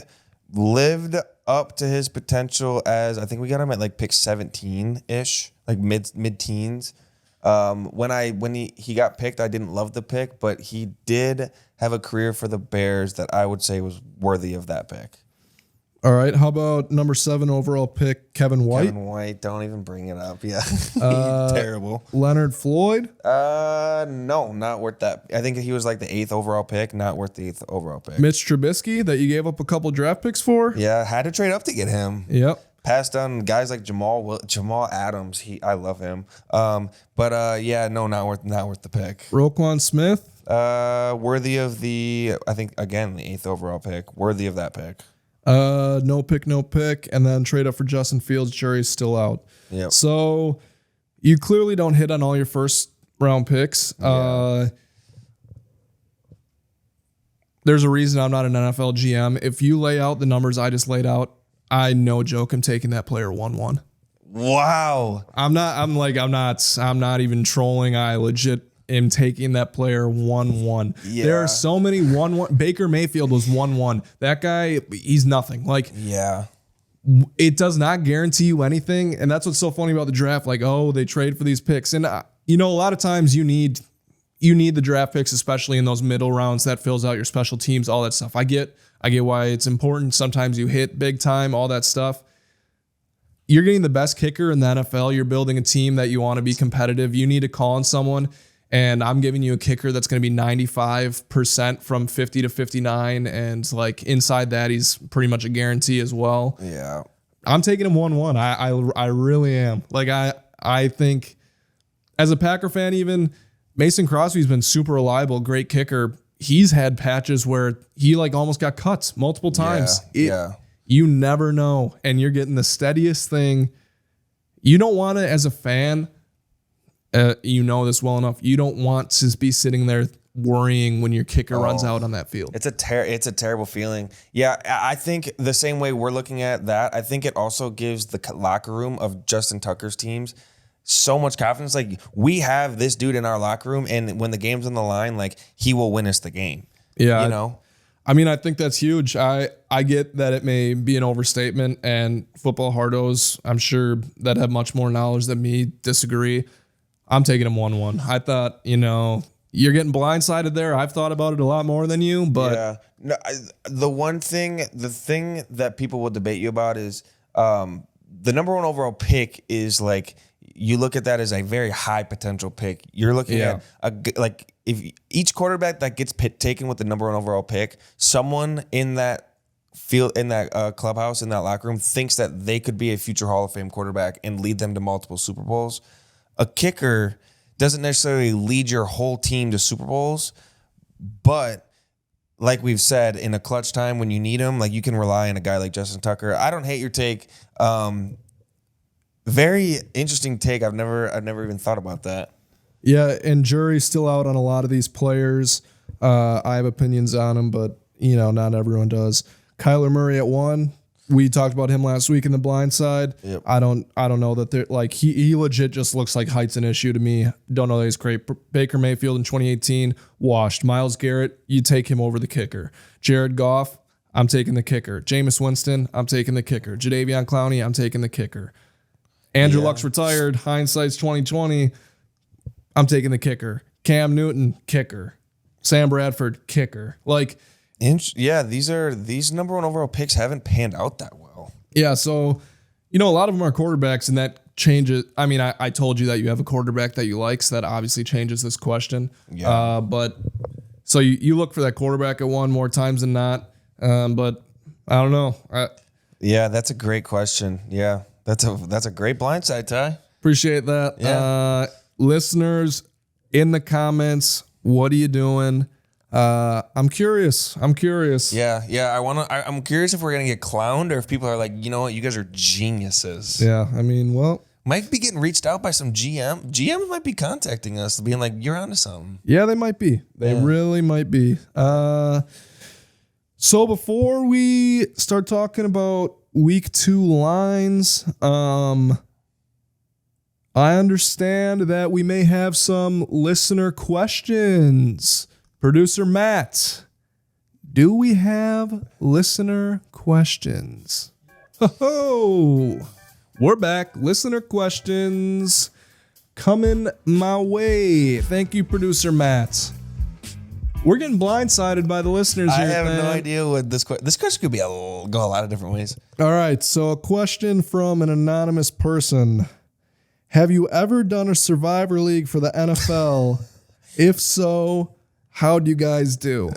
lived up to his potential as I think we got him at like pick 17-ish, like mid-teens. When he got picked, I didn't love the pick, but he did have a career for the Bears that I would say was worthy of that pick. All right. How about number 7 overall pick, Kevin White? Kevin White, don't even bring it up. Yeah. Terrible. Leonard Floyd? No, not worth that. I think he was like the 8th overall pick, not worth the 8th overall pick. Mitch Trubisky that you gave up a couple draft picks for? Yeah, had to trade up to get him. Yep. Passed on guys like Jamal Adams. I love him. Not worth the pick. Roquan Smith? Worthy of I think again the 8th overall pick. Worthy of that pick. No pick, and then trade up for Justin Fields. Jury's still out. Yep. So you clearly don't hit on all your first round picks. Yeah. There's a reason I'm not an NFL GM. If you lay out the numbers I just laid out, I no joke am taking that player 1-1. Wow. I'm not even trolling. I legit am taking that player 1-1. Yeah. There are so many 1-1. Baker Mayfield was 1-1. That guy, he's nothing. Like, Yeah. it does not guarantee you anything. And that's what's so funny about the draft. Like, oh, they trade for these picks. And, a lot of times you need the draft picks, especially in those middle rounds. That fills out your special teams, all that stuff. I get why it's important. Sometimes you hit big time, all that stuff. You're getting the best kicker in the NFL. You're building a team that you want to be competitive. You need to call on someone. And I'm giving you a kicker that's going to be 95% from 50 to 59. And like inside that, he's pretty much a guarantee as well. Yeah. I'm taking him 1-1. I really am. Like I think as a Packer fan, even Mason Crosby's been super reliable, great kicker. He's had patches where he like almost got cuts multiple times. Yeah. You never know. And you're getting the steadiest thing. You don't want to, as a fan, you know this well enough. You don't want to be sitting there worrying when your kicker runs out on that field. It's a terrible feeling. Yeah, I think the same way we're looking at that, I think it also gives the locker room of Justin Tucker's teams so much confidence. Like, we have this dude in our locker room, and when the game's on the line, like, he will win us the game. Yeah. You know? I mean, I think that's huge. I get that it may be an overstatement, and football hardos, I'm sure, that have much more knowledge than me, disagree. I'm taking him 1-1. I thought, you're getting blindsided there. I've thought about it a lot more than you, but yeah. No, the thing that people will debate you about is the number 1 overall pick is like, you look at that as a very high potential pick. You're looking at if each quarterback that gets taken with the number 1 overall pick, someone in that field, in that clubhouse, in that locker room, thinks that they could be a future Hall of Fame quarterback and lead them to multiple Super Bowls. A kicker doesn't necessarily lead your whole team to Super Bowls, but like we've said, in a clutch time when you need him, like, you can rely on a guy like Justin Tucker. I don't hate your take. Very interesting take. I've never even thought about that. Yeah, and jury's still out on a lot of these players. I have opinions on them, but not everyone does. Kyler Murray at 1. We talked about him last week in the blind side. Yep. I don't know that they're like he legit just looks like height's an issue to me. Don't know that he's great. Baker Mayfield in 2018 washed. Myles Garrett, you take him over the kicker. Jared Goff, I'm taking the kicker. Jameis Winston, I'm taking the kicker. Jadeveon Clowney, I'm taking the kicker. Andrew Luck's retired. Hindsight's 2020. I'm taking the kicker. Cam Newton, kicker. Sam Bradford, kicker. Like. These number 1 overall picks haven't panned out that well. Yeah, so a lot of them are quarterbacks, and that changes. I mean, I told you that you have a quarterback that you like, so that obviously changes this question. Yeah. But so you look for that quarterback at 1 more times than not. But I don't know. Yeah, that's a great question. Yeah, that's a great blindside, Ty. Appreciate that. Yeah. Listeners, in the comments, what are you doing? I'm curious. Yeah. I'm curious if we're gonna get clowned or if people are like, you know what, you guys are geniuses. Yeah, I mean, well, Might be getting reached out by some GM. GMs might be contacting us, being like, "You're onto something." yeah, they might be. They really might be. So before we start talking about week 2 lines, I understand that we may have some listener questions. Producer Matt, do we have listener questions? Ho-ho! We're back. Listener questions coming my way. Thank you, Producer Matt. We're getting blindsided by the listeners I here. have man. no idea what this question could be. Go a lot of different ways. All right, so a question from an anonymous person. Have you ever done a Survivor League for the NFL? If so, how'd you guys do?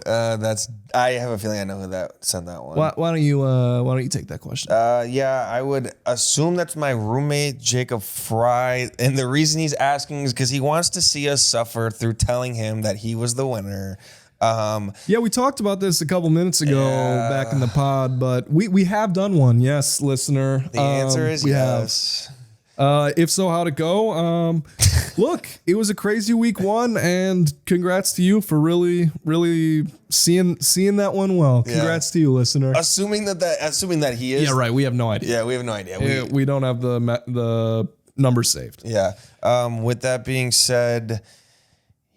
I have a feeling I know who that sent that one. Why don't you take that question? Yeah, I would assume that's my roommate Jacob Fry, and the reason he's asking is because he wants to see us suffer through telling him that he was the winner. Yeah, we talked about this a couple minutes ago back in the pod, but we have done one. Yes, listener. The answer is we yes. If so, how'd it go? Look, it was a crazy week 1, and congrats to you for really, really seeing that one well. Congrats to you, listener. Assuming that he is. Yeah, right. We have no idea. Yeah, we have no idea. We don't have the number saved. Yeah. With that being said,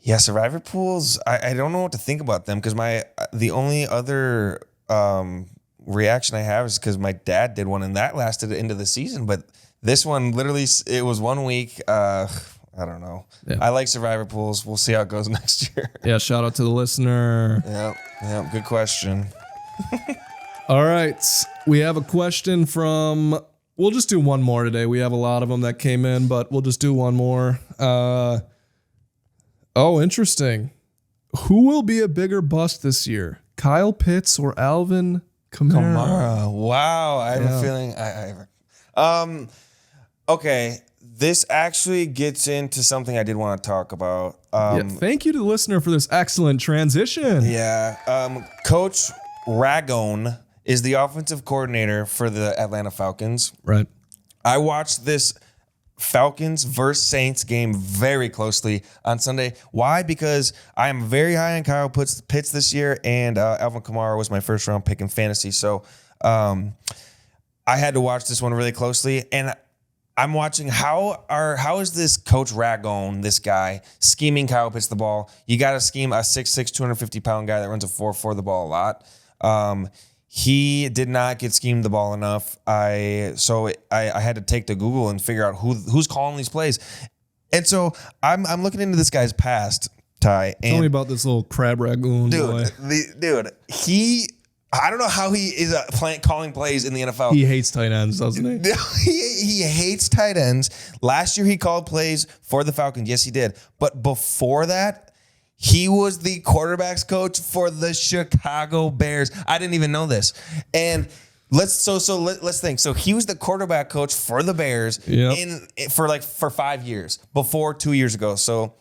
yeah, Survivor pools. I don't know what to think about them because the only other reaction I have is because my dad did one and that lasted into the season, but this one literally it was 1 week. I don't know. Yeah. I like Survivor pools. We'll see how it goes next year. Yeah, shout out to the listener. Yeah. Good question. All right, we have a question from. We'll just do one more today. We have a lot of them that came in, but we'll just do one more. Interesting. Who will be a bigger bust this year, Kyle Pitts or Alvin Kamara? Wow, I have a feeling. Okay, this actually gets into something I did want to talk about. Thank you to the listener for this excellent transition. Yeah, Coach Ragone is the offensive coordinator for the Atlanta Falcons. Right. I watched this Falcons versus Saints game very closely on Sunday. Why? Because I am very high on Kyle Pitts this year, and Alvin Kamara was my first round pick in fantasy. So I had to watch this one really closely, and I'm watching how is this Coach Ragone, this guy, scheming Kyle Pitts the ball. You got to scheme a 6'6", 250-pound guy that runs a 4.4 the ball a lot. He did not get schemed the ball enough. I had to take to Google and figure out who's calling these plays. And so I'm looking into this guy's past, Ty. Tell me about this little crab ragoon boy. I don't know how he is calling plays in the NFL. He hates tight ends, doesn't he? He hates tight ends. Last year he called plays for the Falcons. Yes, he did. But before that, he was the quarterback's coach for the Chicago Bears. I didn't even know this. And let's think. So he was the quarterback coach for the Bears for 5 years before 2 years ago. So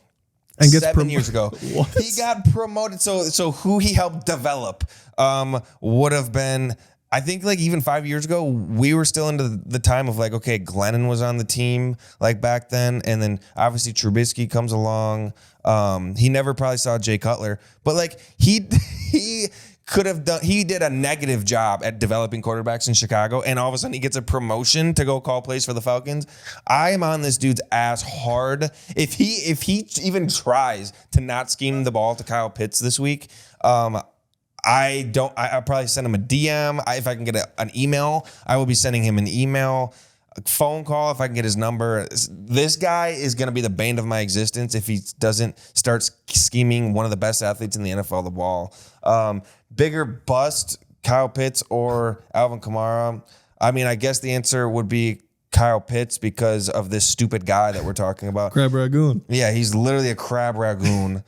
and 7 years ago, he got promoted. So who he helped develop would have been I think like even 5 years ago, we were still into the time of like, okay, Glennon was on the team like back then. And then obviously Trubisky comes along. He never probably saw Jay Cutler, but like he did a negative job at developing quarterbacks in Chicago. And all of a sudden he gets a promotion to go call plays for the Falcons. I am on this dude's ass hard. If he even tries to not scheme the ball to Kyle Pitts this week, I'll probably send him a DM. If I can get an email, I will be sending him an email, a phone call if I can get his number. This guy is going to be the bane of my existence if he doesn't start scheming one of the best athletes in the NFL the ball. Bigger bust, Kyle Pitts or Alvin Kamara? I mean, I guess the answer would be Kyle Pitts because of this stupid guy that we're talking about. Crab Ragoon. Yeah, he's literally a crab ragoon.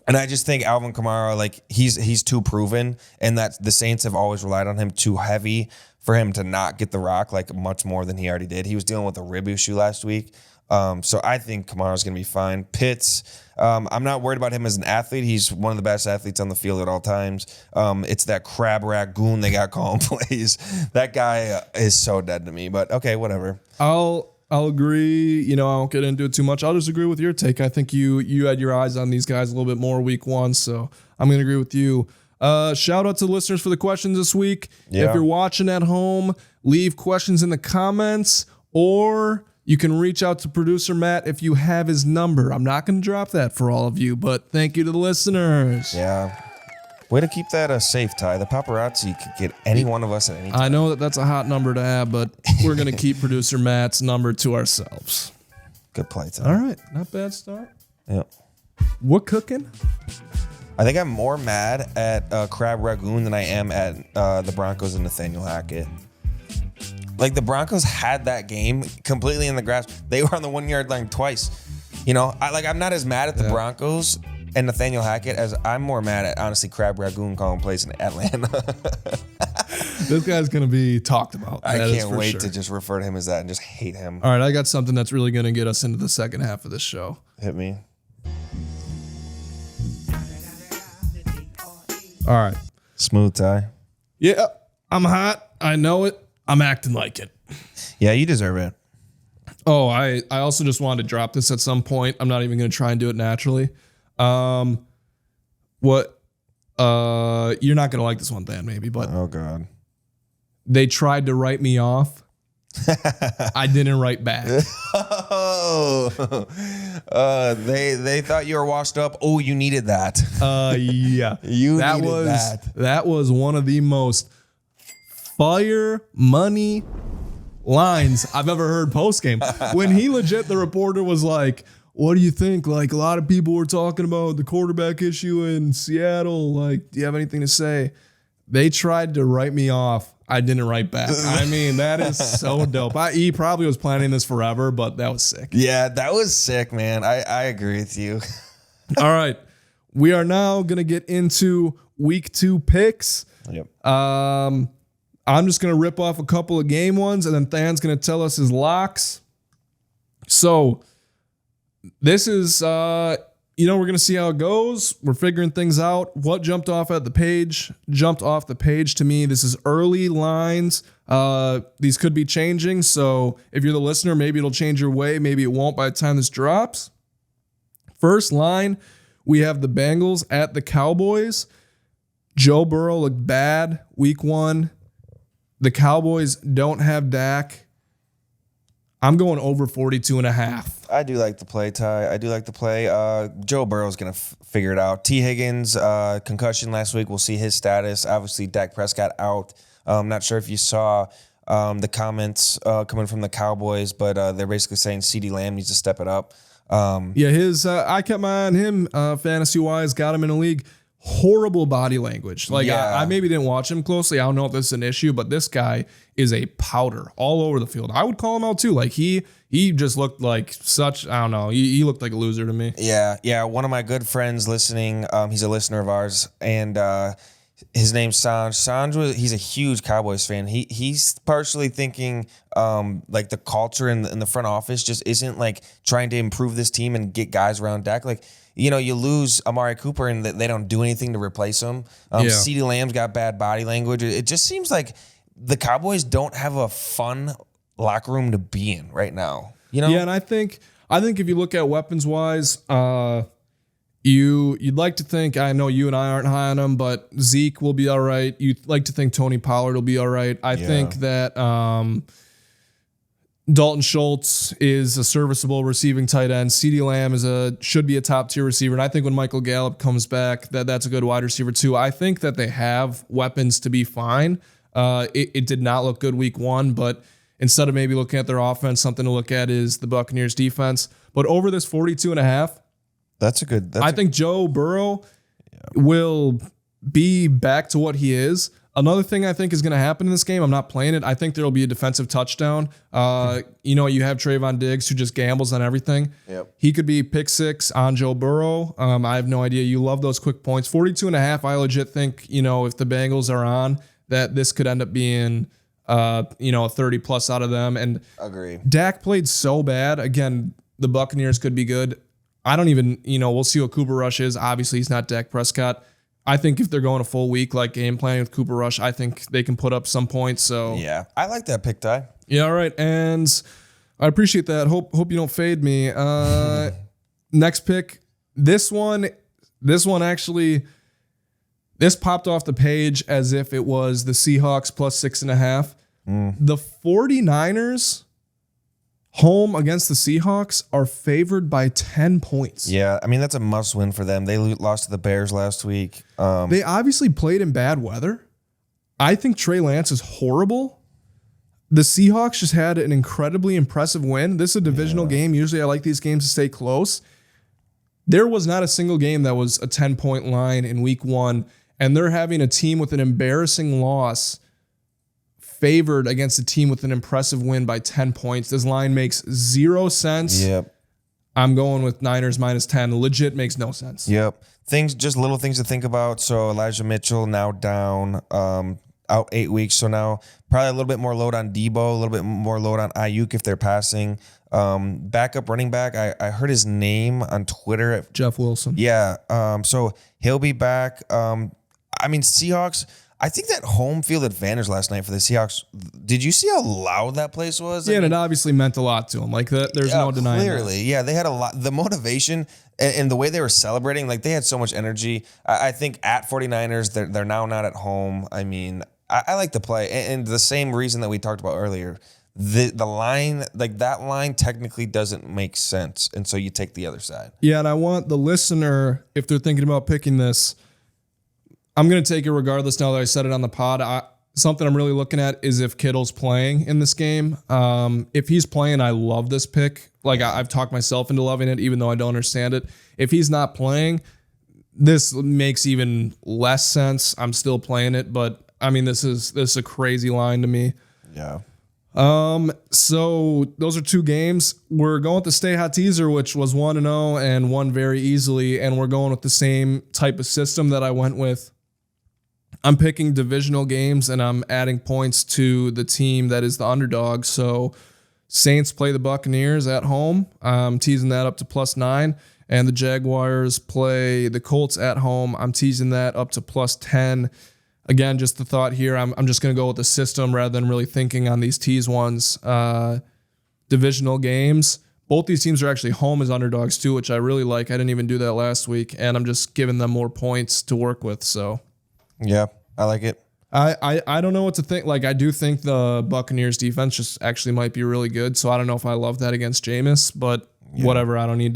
And I just think Alvin Kamara, like he's too proven, and that the Saints have always relied on him too heavy for him to not get the rock like much more than he already did. He was dealing with a rib issue last week. So I think Kamara's going to be fine. Pitts, I'm not worried about him as an athlete. He's one of the best athletes on the field at all times. It's that crab ragoon they got calling plays. That guy is so dead to me, but okay, whatever. I'll agree. I won't get into it too much. I'll just agree with your take. I think you had your eyes on these guys a little bit more week one, so I'm going to agree with you. Shout out to the listeners for the questions this week. Yeah. If you're watching at home, leave questions in the comments, or you can reach out to producer Matt if you have his number. I'm not going to drop that for all of you, but thank you to the listeners. Yeah. Way to keep that safe, Ty. The paparazzi could get any one of us at any time. I know that's a hot number to have, but we're going to keep producer Matt's number to ourselves. Good play, Ty. All right. Not bad start. Yep. What cooking? I think I'm more mad at Crab Ragoon than I am at the Broncos and Nathaniel Hackett. Like, the Broncos had that game completely in the grasp. They were on the 1 yard line twice. I'm not as mad at the Broncos and Nathaniel Hackett as I'm more mad at, honestly, Crab Ragoon calling plays in Atlanta. This guy's going to be talked about. I can't wait to just refer to him as that and just hate him. All right, I got something that's really going to get us into the second half of this show. Hit me. All right. Smooth, Ty. Yeah, I'm hot. I know it. I'm acting like it. Yeah, you deserve it. Oh, I also just wanted to drop this at some point. I'm not even going to try and do it naturally. You're not going to like this one, Dan, maybe, but Oh, God. they tried to write me off. I didn't write back. Oh, they thought you were washed up. Oh, you needed that. Yeah. That. That was one of the most fire money lines I've ever heard post game. When he legit, the reporter was like, what do you think? Like, a lot of people were talking about the quarterback issue in Seattle. Like, do you have anything to say? They tried to write me off. I didn't write back. I mean, that is so dope. He probably was planning this forever, but that was sick. Yeah, that was sick, man. I agree with you. All right. We are now going to get into week 2 picks. Yep. I'm just going to rip off a couple of game ones, and then Than's going to tell us his locks. So this is, we're going to see how it goes. We're figuring things out. What jumped off the page to me. This is early lines. These could be changing. So if you're the listener, maybe it'll change your way. Maybe it won't by the time this drops. First line, we have the Bengals at the Cowboys. Joe Burrow looked bad week 1. The Cowboys don't have Dak. I'm going over 42.5. I do like the play, Ty. I do like the play. Joe Burrow's going to figure it out. T. Higgins, concussion last week. We'll see his status. Obviously, Dak Prescott out. I'm not sure if you saw the comments coming from the Cowboys, but they're basically saying CeeDee Lamb needs to step it up. I kept my eye on him fantasy-wise, got him in a league. Horrible body language. I maybe didn't watch him closely. I don't know if this is an issue, but this guy is a powder all over the field. I would call him out too. Like he just looked like such, I don't know. He looked like a loser to me. Yeah. One of my good friends listening, he's a listener of ours, and his name's Sanj. Sanj he's a huge Cowboys fan. He's partially thinking like the culture in the front office just isn't like trying to improve this team and get guys around Dak. Like, you lose Amari Cooper and they don't do anything to replace him. CeeDee Lamb's got bad body language. It just seems like the Cowboys don't have a fun locker room to be in right now. Yeah, and I think if you look at weapons wise, you'd like to think, I know you and I aren't high on him, but Zeke will be all right. You'd like to think Tony Pollard will be all right. I think that Dalton Schultz is a serviceable receiving tight end. CeeDee Lamb should be a top tier receiver. And I think when Michael Gallup comes back, that's a good wide receiver too. I think that they have weapons to be fine. It did not look good week 1, but instead of maybe looking at their offense, something to look at is the Buccaneers defense. But over this 42.5, I think Joe Burrow will be back to what he is. Another thing I think is going to happen in this game, I'm not playing it. I think there will be a defensive touchdown. You have Trayvon Diggs who just gambles on everything. Yep. He could be pick 6 on Joe Burrow. I have no idea. You love those quick points. 42.5, I legit think, if the Bengals are on, that this could end up being, a 30 plus out of them. And agree. Dak played so bad. Again, the Buccaneers could be good. I don't even, we'll see what Cooper Rush is. Obviously, he's not Dak Prescott. I think if they're going a full week, like game planning with Cooper Rush, I think they can put up some points. So yeah, I like that pick, Ty. Yeah, all right. And I appreciate that. Hope you don't fade me. Next pick. This one actually, this popped off the page as if it was the Seahawks plus 6.5. The 49ers home against the Seahawks are favored by 10 points. Yeah, I mean, that's a must win for them. They lost to the Bears last week. They obviously played in bad weather. I think Trey Lance is horrible. The Seahawks just had an incredibly impressive win. This is a divisional game. Usually I like these games to stay close. There was not a single game that was a 10-point line in week 1, and they're having a team with an embarrassing loss favored against a team with an impressive win by 10 points. This line makes 0 sense. Yep. I'm going with Niners minus 10. Legit makes no sense. Yep. Just little things to think about. So Elijah Mitchell now down, out 8 weeks. So now probably a little bit more load on Debo, a little bit more load on Ayuk if they're passing. Backup running back, I heard his name on Twitter. Jeff Wilson. Yeah. So he'll be back. Seahawks, I think that home field advantage last night for the Seahawks. Did you see how loud that place was? Yeah, and it obviously meant a lot to them. Like there's no denying. Clearly, yeah, they had a lot. The motivation and the way they were celebrating, like they had so much energy. I think at 49ers, they're now not at home. I mean, I like the play, and the same reason that we talked about earlier. The line, like that line, technically doesn't make sense, and so you take the other side. Yeah, and I want the listener, if they're thinking about picking this, I'm going to take it regardless now that I said it on the pod. Something I'm really looking at is if Kittle's playing in this game. If he's playing, I love this pick. Like I've talked myself into loving it, even though I don't understand it. If he's not playing, this makes even less sense. I'm still playing it, but I mean, this is a crazy line to me. Yeah. So those are 2 games. We're going with the Stay Hot teaser, which was 1-0 and won very easily. And we're going with the same type of system that I went with. I'm picking divisional games and I'm adding points to the team that is the underdog. So Saints play the Buccaneers at home. I'm teasing that up to +9. And the Jaguars play the Colts at home. I'm teasing that up to +10. Again, just the thought here, I'm just going to go with the system rather than really thinking on these tease ones. Divisional games. Both these teams are actually home as underdogs too, which I really like. I didn't even do that last week, and I'm just giving them more points to work with. So, yeah, I like it. I don't know what to think. Like, I do think the Buccaneers defense just actually might be really good. So I don't know if I love that against Jameis, but whatever. I don't need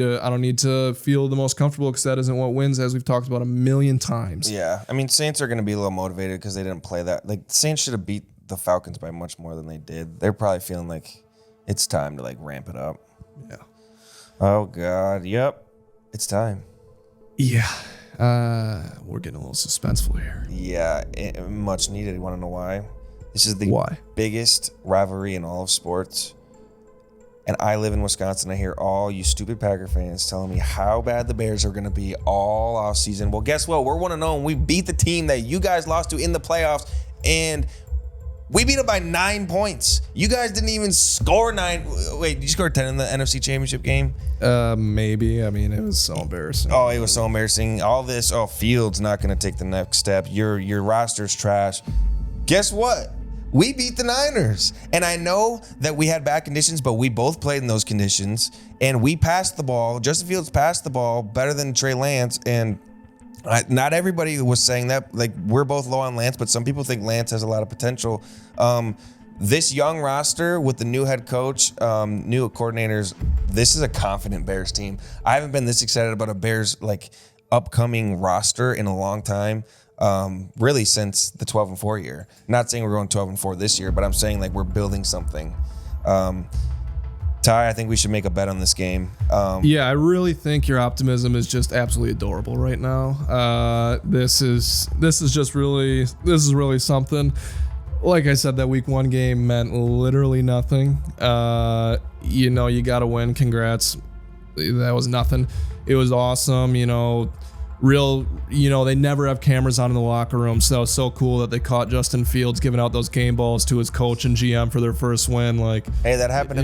to feel the most comfortable because that isn't what wins, as we've talked about a million times. Yeah, I mean, Saints are going to be a little motivated because they didn't play that. Like, the Saints should have beat the Falcons by much more than they did. They're probably feeling like it's time to like ramp it up. Yeah. Oh God. Yep. It's time. Yeah. We're getting a little suspenseful here. Yeah, much needed. You want to know why? This is the biggest rivalry in all of sports. And I live in Wisconsin. I hear all you stupid Packer fans telling me how bad the Bears are going to be all off season. Well, guess what? We're 1-0 and we beat the team that you guys lost to in the playoffs. And We beat them by 9 points. You guys didn't even score 9. Wait, did you score 10 in the NFC Championship game? Maybe. I mean, it was so embarrassing. Oh, it was so embarrassing. All this, Fields not going to take the next step. Your roster's trash. Guess what? We beat the Niners. And I know that we had bad conditions, but we both played in those conditions. And we passed the ball. Justin Fields passed the ball better than Trey Lance. And not everybody was saying that. Like, we're both low on Lance, but some people think Lance has a lot of potential. This young roster with the new head coach, new coordinators, this is a confident Bears team. I haven't been this excited about a Bears upcoming roster in a long time. Really since the 12-4 year. Not saying we're going 12-4 this year, but I'm saying we're building something. Ty, I think we should make a bet on this game. Yeah, I really think your optimism is just absolutely adorable right now. This is really something. Like I said, that week 1 game meant literally nothing. You got to win. Congrats. That was nothing. It was awesome. They never have cameras on in the locker room, so it's so cool that they caught Justin Fields giving out those game balls to his coach and GM for their first win. Hey, that happened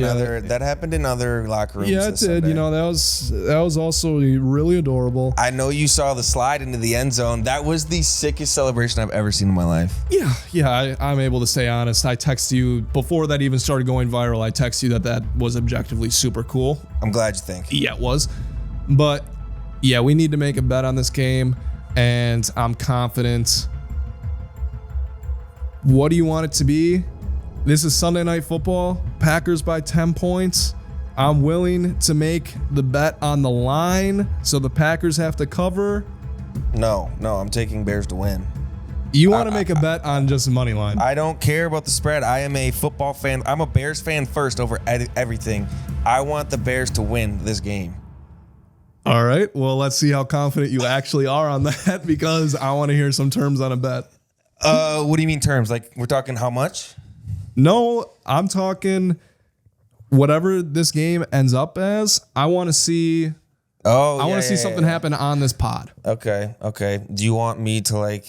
in other locker rooms. Yeah, it did. Sunday. That was also really adorable. I know you saw the slide into the end zone. That was the sickest celebration I've ever seen in my life. Yeah. I'm able to stay honest. I text you before that even started going viral. I text you that was objectively super cool. I'm glad you think. Yeah, it was, but. Yeah, we need to make a bet on this game, and I'm confident. What do you want it to be? This is Sunday Night Football. Packers by 10 points. I'm willing to make the bet on the line, so the Packers have to cover. No, I'm taking Bears to win. You want to make a bet on just money line? I don't care about the spread. I am a football fan. I'm a Bears fan first over everything. I want the Bears to win this game. All right. Well, let's see how confident you actually are on that, because I want to hear some terms on a bet. What do you mean terms? We're talking how much? No, I'm talking whatever this game ends up as. I want to see. I want to see something happen on this pod. Okay. Do you want me to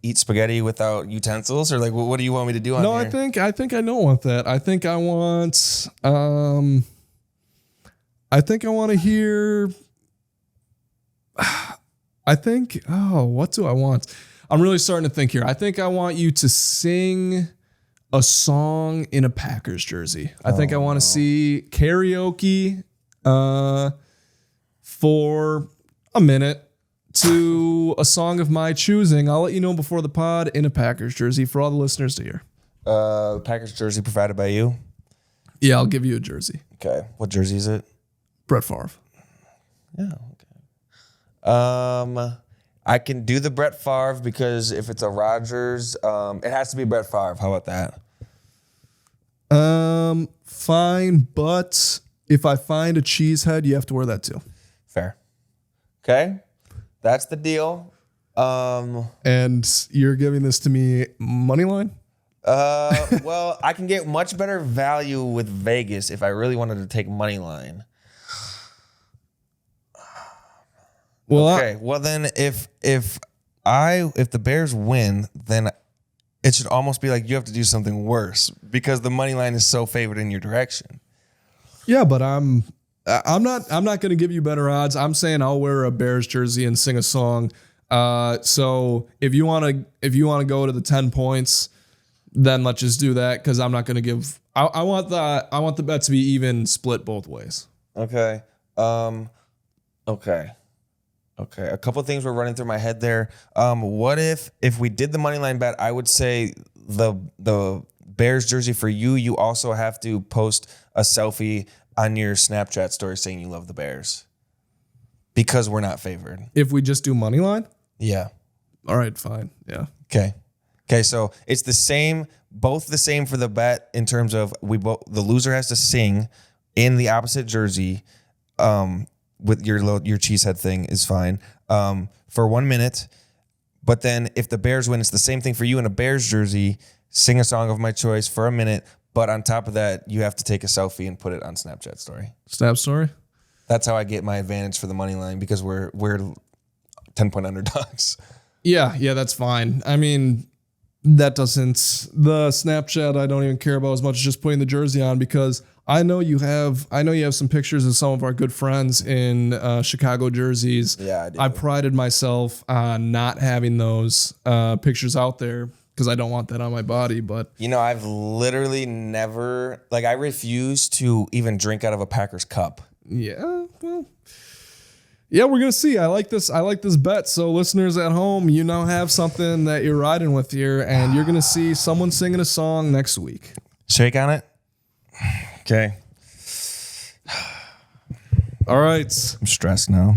eat spaghetti without utensils, or what do you want me to do on here? No, I think I don't want that. I think I want. To hear. What do I want? I'm really starting to think here. I think I want you to sing a song in a Packers jersey. I think I want to see karaoke for a minute to a song of my choosing. I'll let you know before the pod in a Packers jersey for all the listeners to hear. Packers jersey provided by you? Yeah, I'll give you a jersey. Okay. What jersey is it? Brett Favre. Yeah. I can do the Brett Favre because if it's a Rodgers, it has to be Brett Favre. How about that? Fine, but if I find a cheesehead, you have to wear that too. Fair. Okay, that's the deal. And you're giving this to me money line? Well, I can get much better value with Vegas if I really wanted to take money line. Well, okay. Well, then if the Bears win, then it should almost be like you have to do something worse because the money line is so favored in your direction. Yeah, but I'm not going to give you better odds. I'm saying I'll wear a Bears jersey and sing a song. So if you want to go to the 10 points, then let's just do that because I'm not going to give. I want the bet to be even split both ways. Okay. Okay, a couple of things were running through my head there. What if we did the money line bet? I would say the Bears jersey for you. You also have to post a selfie on your Snapchat story saying you love the Bears because we're not favored. If we just do money line, yeah. All right, fine. Yeah. Okay. So it's both the same for the bet in terms of the loser has to sing in the opposite jersey. With your cheesehead thing is fine for 1 minute. But then if the Bears win, it's the same thing for you in a Bears jersey. Sing a song of my choice for a minute. But on top of that, you have to take a selfie and put it on Snapchat story. Snap story? That's how I get my advantage for the money line because we're 10-point underdogs. Yeah, that's fine. I mean, that doesn't, the Snapchat I don't even care about as much as just putting the jersey on, because I know you have some pictures of some of our good friends in Chicago jerseys. Yeah, I do. I prided myself on not having those pictures out there because I don't want that on my body. But You know, I've literally never, like, I refuse to even drink out of a Packers cup. yeah, well, yeah, we're gonna see. I like this bet. So listeners at home, you now have something that you're riding with here, and you're gonna see someone singing a song next week. Shake on it. Okay. All right. I'm stressed now.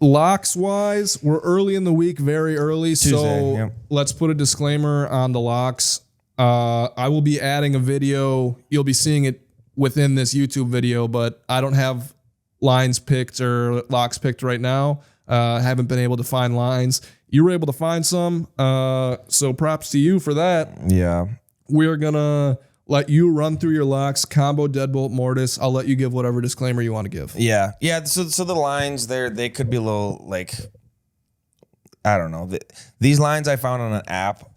Locks wise, we're early in the week, very early. So Tuesday, yep. let's put a disclaimer on the locks. I will be adding a video. You'll be seeing it within this YouTube video, but I don't have lines picked or locks picked right now. Haven't been able to find lines. You were able to find some. So props to you for that. Yeah. We're going to let you run through your locks, combo, deadbolt, mortis. I'll let you give whatever disclaimer you want to give. Yeah. Yeah. So the lines there, they could be a little like, I don't know. These lines I found on an app.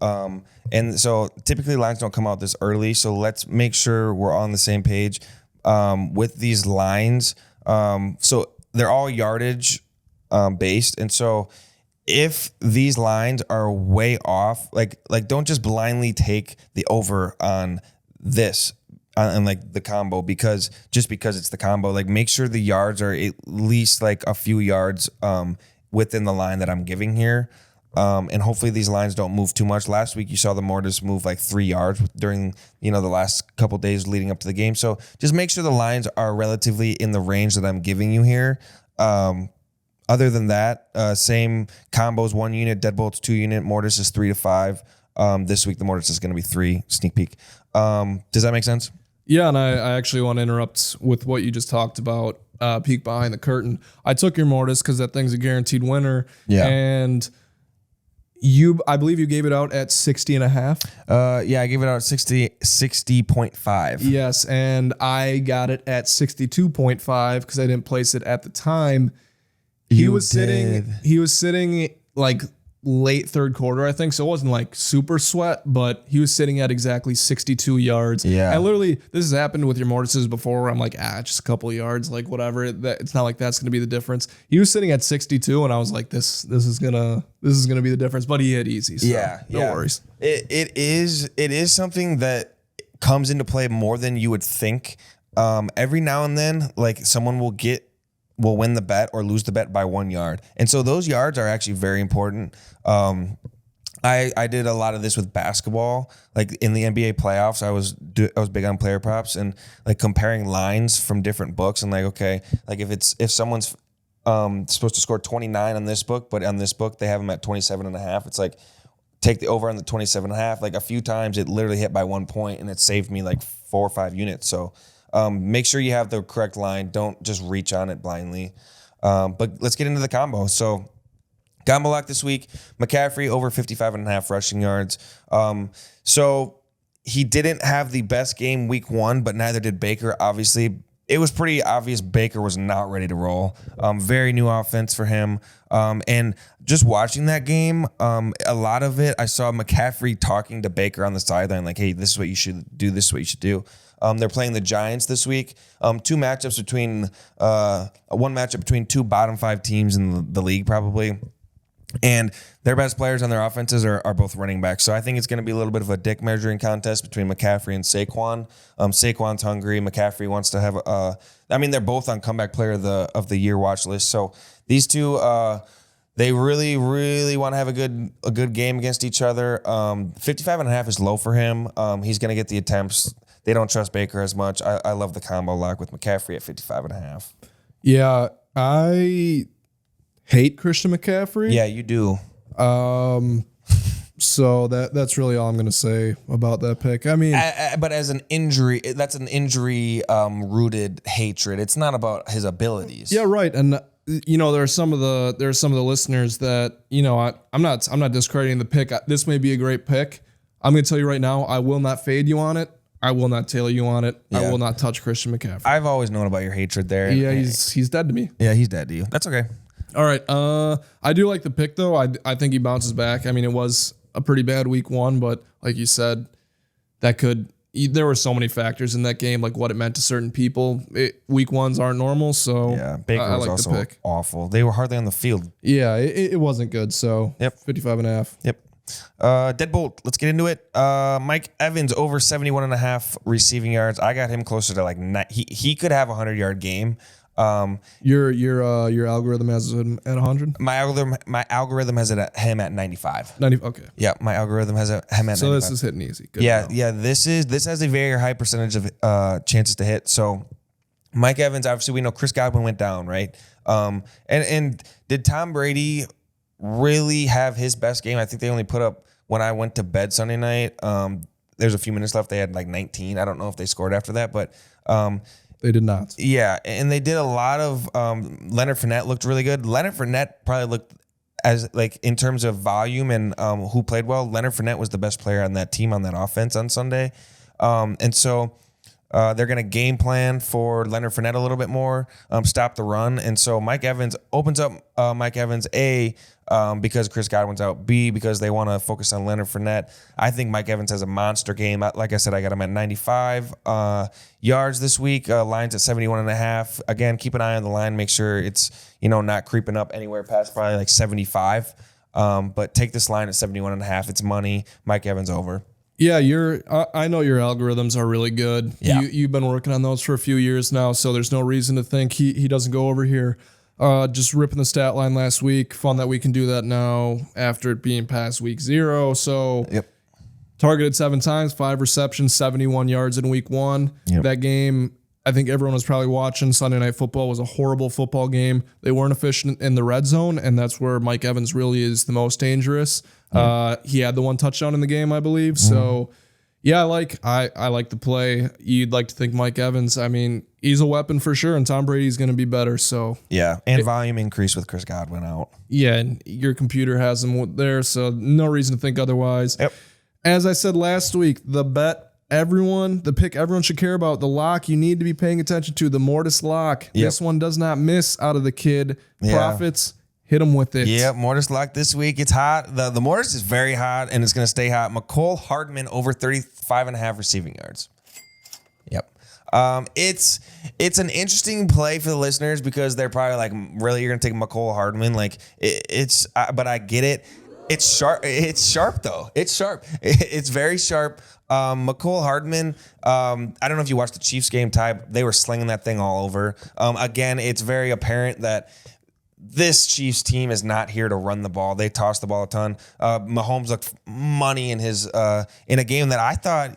And so typically lines don't come out this early. So let's make sure we're on the same page with these lines. So they're all yardage based. And so if these lines are way off, like don't just blindly take the over on this and like the combo because it's the combo. Like make sure the yards are at least like a few yards within the line that I'm giving here. And hopefully these lines don't move too much. Last week you saw the mortis move like 3 yards during the last couple days leading up to the game. So just make sure the lines are relatively in the range that I'm giving you here. Other than that, same combos, 1 unit, deadbolts 2 unit, mortis is 3 to 5. This week the mortis is going to be 3. Sneak peek. Does that make sense? Yeah, and I actually want to interrupt with what you just talked about, peek behind the curtain. I took your mortis because that thing's a guaranteed winner. Yeah. And I believe you gave it out at 60 and a half. Yeah, I gave it out 60.5. Yes, and I got it at 62.5 because I didn't place it at the time. He was sitting like late third quarter, I think. So it wasn't like super sweat, but he was sitting at exactly 62 yards. Yeah. And literally, this has happened with your mortises before where I'm like, just a couple of yards, like whatever. It's not like that's going to be the difference. He was sitting at 62 and I was like, this is gonna be the difference, but he hit easy. So no worries. It is something that comes into play more than you would think. Every now and then, like someone will win the bet or lose the bet by 1 yard. And so those yards are actually very important. I did a lot of this with basketball, like in the NBA playoffs. I was big on player props and like comparing lines from different books and like, okay, like if someone's supposed to score 29 on this book, but on this book they have them at 27.5, it's like take the over on the 27.5. Like a few times it literally hit by 1 point and it saved me like 4 or 5 units. So make sure you have the correct line. Don't just reach on it blindly. But let's get into the combo. So combo lock this week, McCaffrey over 55.5 rushing yards. So he didn't have the best game week 1, but neither did Baker. Obviously, it was pretty obvious Baker was not ready to roll. Very new offense for him. And just watching that game, a lot of it, I saw McCaffrey talking to Baker on the sideline, like, hey, this is what you should do. This is what you should do. They're playing the Giants this week. One matchup between 2 bottom 5 teams in the league, probably. And their best players on their offenses are both running backs. So I think it's going to be a little bit of a dick measuring contest between McCaffrey and Saquon. Saquon's hungry. McCaffrey wants to have they're both on comeback player of the year watch list. So these two, they really, really want to have a good game against each other. 55.5 is low for him. He's going to get the attempts. They don't trust Baker as much. I love the combo lock with McCaffrey at 55.5. Yeah, I hate Christian McCaffrey. Yeah, you do. So that's really all I'm going to say about that pick. I mean, but as an injury, that's an injury rooted hatred. It's not about his abilities. yeah, right. And there are some of the listeners that I'm not discrediting the pick. This may be a great pick. I'm going to tell you right now, I will not fade you on it. I will not tailor you on it. Yeah. I will not touch Christian McCaffrey. I've always known about your hatred there. Yeah, he's dead to me. Yeah, he's dead to you. That's okay. All right. I do like the pick though. I think he bounces back. I mean, it was a pretty bad week 1, but like you said, there were so many factors in that game, like what it meant to certain people. Week 1s aren't normal, so Yeah, Baker I was like also the pick. awful. They were hardly on the field. Yeah, it wasn't good. So Yep. 55.5. Yep. Deadbolt, let's get into it. Mike Evans over 71.5 receiving yards. I got him closer to like he could have a 100-yard game. Your algorithm has him at 100. My algorithm has him at 95. 90. Okay. Yeah, my algorithm has him at 95. So this is hitting easy. Good Yeah, to know. yeah. This has a very high percentage of chances to hit. So Mike Evans, obviously we know Chris Godwin went down, right? And did Tom Brady really have his best game? I think they only put up, when I went to bed Sunday night, there's a few minutes left. They had like 19. I don't know if they scored after that, but They did not. yeah, and they did a lot of Leonard Fournette looked really good. Leonard Fournette probably looked as like in terms of volume and who played well. Leonard Fournette was the best player on that team on that offense on Sunday, and so they're going to game plan for Leonard Fournette a little bit more, stop the run, and so Mike Evans opens up Mike Evans because Chris Godwin's out, B because they want to focus on Leonard Fournette. I think Mike Evans has a monster game. Like I said, I got him at 95 yards this week. Line's at 71.5. Again, keep an eye on the line. Make sure it's not creeping up anywhere past probably like 75. But take this line at 71.5. It's money. Mike Evans over. Yeah, I know your algorithms are really good. Yeah. You've been working on those for a few years now, so there's no reason to think he doesn't go over here. Just ripping the stat line last week. Fun that we can do that now after it being past week 0. So Yep. targeted 7 times, 5 receptions, 71 yards in week 1. Yep. That game, I think everyone was probably watching. Sunday Night Football was a horrible football game. They weren't efficient in the red zone, and that's where Mike Evans really is the most dangerous. He had the 1 touchdown in the game, I believe. So, yeah, I like the play. You'd like to think Mike Evans, I mean, he's a weapon for sure, and Tom Brady's going to be better. So, Yeah, and volume increase with Chris Godwin out. yeah, and your computer has him there, so no reason to think otherwise. Yep. As I said last week, the pick everyone should care about, the lock you need to be paying attention to, the Mortis lock. Yep. This one does not miss out of the kid. Yeah. Profits, hit him with it. Yeah, Mortis lock this week. It's hot. The Mortis is very hot, and it's going to stay hot. McCole Hardman over 35.5 receiving yards. Yep. It's an interesting play for the listeners because they're probably like, really, you're going to take McCole Hardman? Like, but I get it. It's sharp. It's sharp, though. It's sharp. It's very sharp. McCole Hardman, I don't know if you watched the Chiefs game, Ty. They were slinging that thing all over. Again, it's very apparent that this Chiefs team is not here to run the ball. They toss the ball a ton. Mahomes looked money in his in a game that I thought,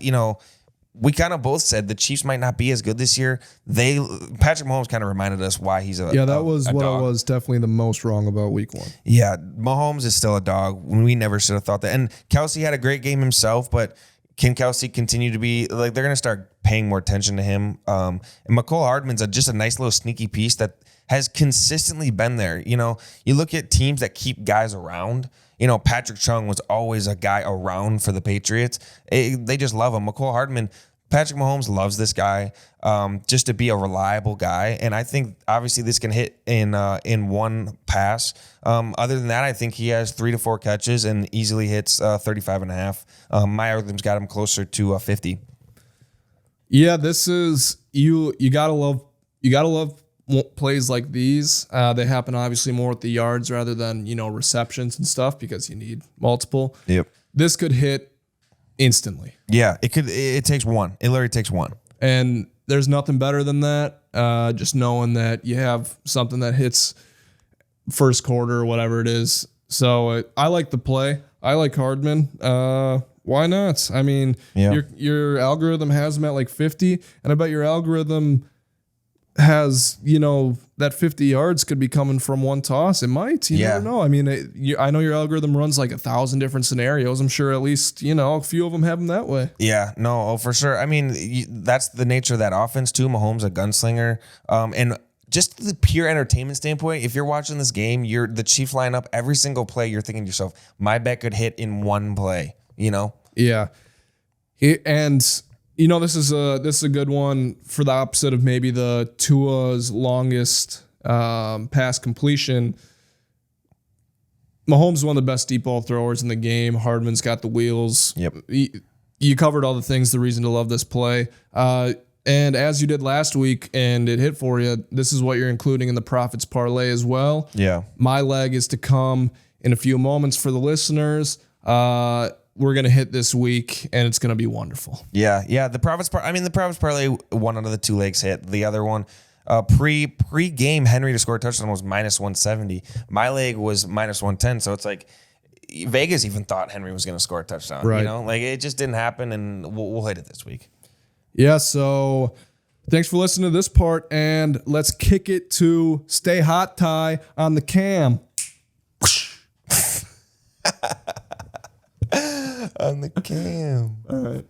we kind of both said the Chiefs might not be as good this year. Patrick Mahomes kind of reminded us why he's a Yeah, that was a what dog. I was definitely the most wrong about week 1. Yeah, Mahomes is still a dog. We never should have thought that. And Kelsey had a great game himself, but can Kelsey continue to be like they're going to start paying more attention to him? And McCole Hardman's just a nice little sneaky piece that has consistently been there. You look at teams that keep guys around. Patrick Chung was always a guy around for the Patriots. They just love him. McCole Hardman, Patrick Mahomes loves this guy just to be a reliable guy. And I think obviously this can hit in one pass. Other than that, I think he has 3 to 4 catches and easily hits 35.5. My algorithm's got him closer to 50. Yeah, this is you gotta love plays like these. They happen obviously more with the yards rather than receptions and stuff because you need multiple. Yep. This could hit instantly, Yeah, it takes one. It literally takes one. and there's nothing better than that. Just knowing that you have something that hits first quarter or whatever it is. So I like the play. I like Hardman. Why not? I mean, Yeah. your algorithm has them at like 50, and I bet your algorithm has, that 50 yards could be coming from one toss. It might. You Yeah. never know. I mean, I know your algorithm runs like 1,000 different scenarios. I'm sure at least, a few of them have them that way. Yeah, no, for sure. I mean, that's the nature of that offense too. Mahomes a gunslinger, and just the pure entertainment standpoint. If you're watching this game, you're the Chiefs lineup. Every single play, you're thinking to yourself, "My bet could hit in one play." Yeah. And this is a good one for the opposite of maybe the Tua's longest pass completion. Mahomes is one of the best deep ball throwers in the game. Hardman's got the wheels. Yep. You covered all the things, the reason to love this play. And as you did last week and it hit for you, this is what you're including in the Profits Parlay as well. Yeah. My leg is to come in a few moments for the listeners. We're going to hit this week, and it's going to be wonderful. Yeah. The Profits Parlay, one out of the 2 legs hit. The other one, pre-game, Henry to score a touchdown was minus 170. My leg was minus 110. So it's like Vegas even thought Henry was going to score a touchdown. Right. You know, like it just didn't happen, and we'll hit it this week. Yeah, so thanks for listening to this part, and let's kick it to Stay Hot Ty on the cam. On the cam. All right.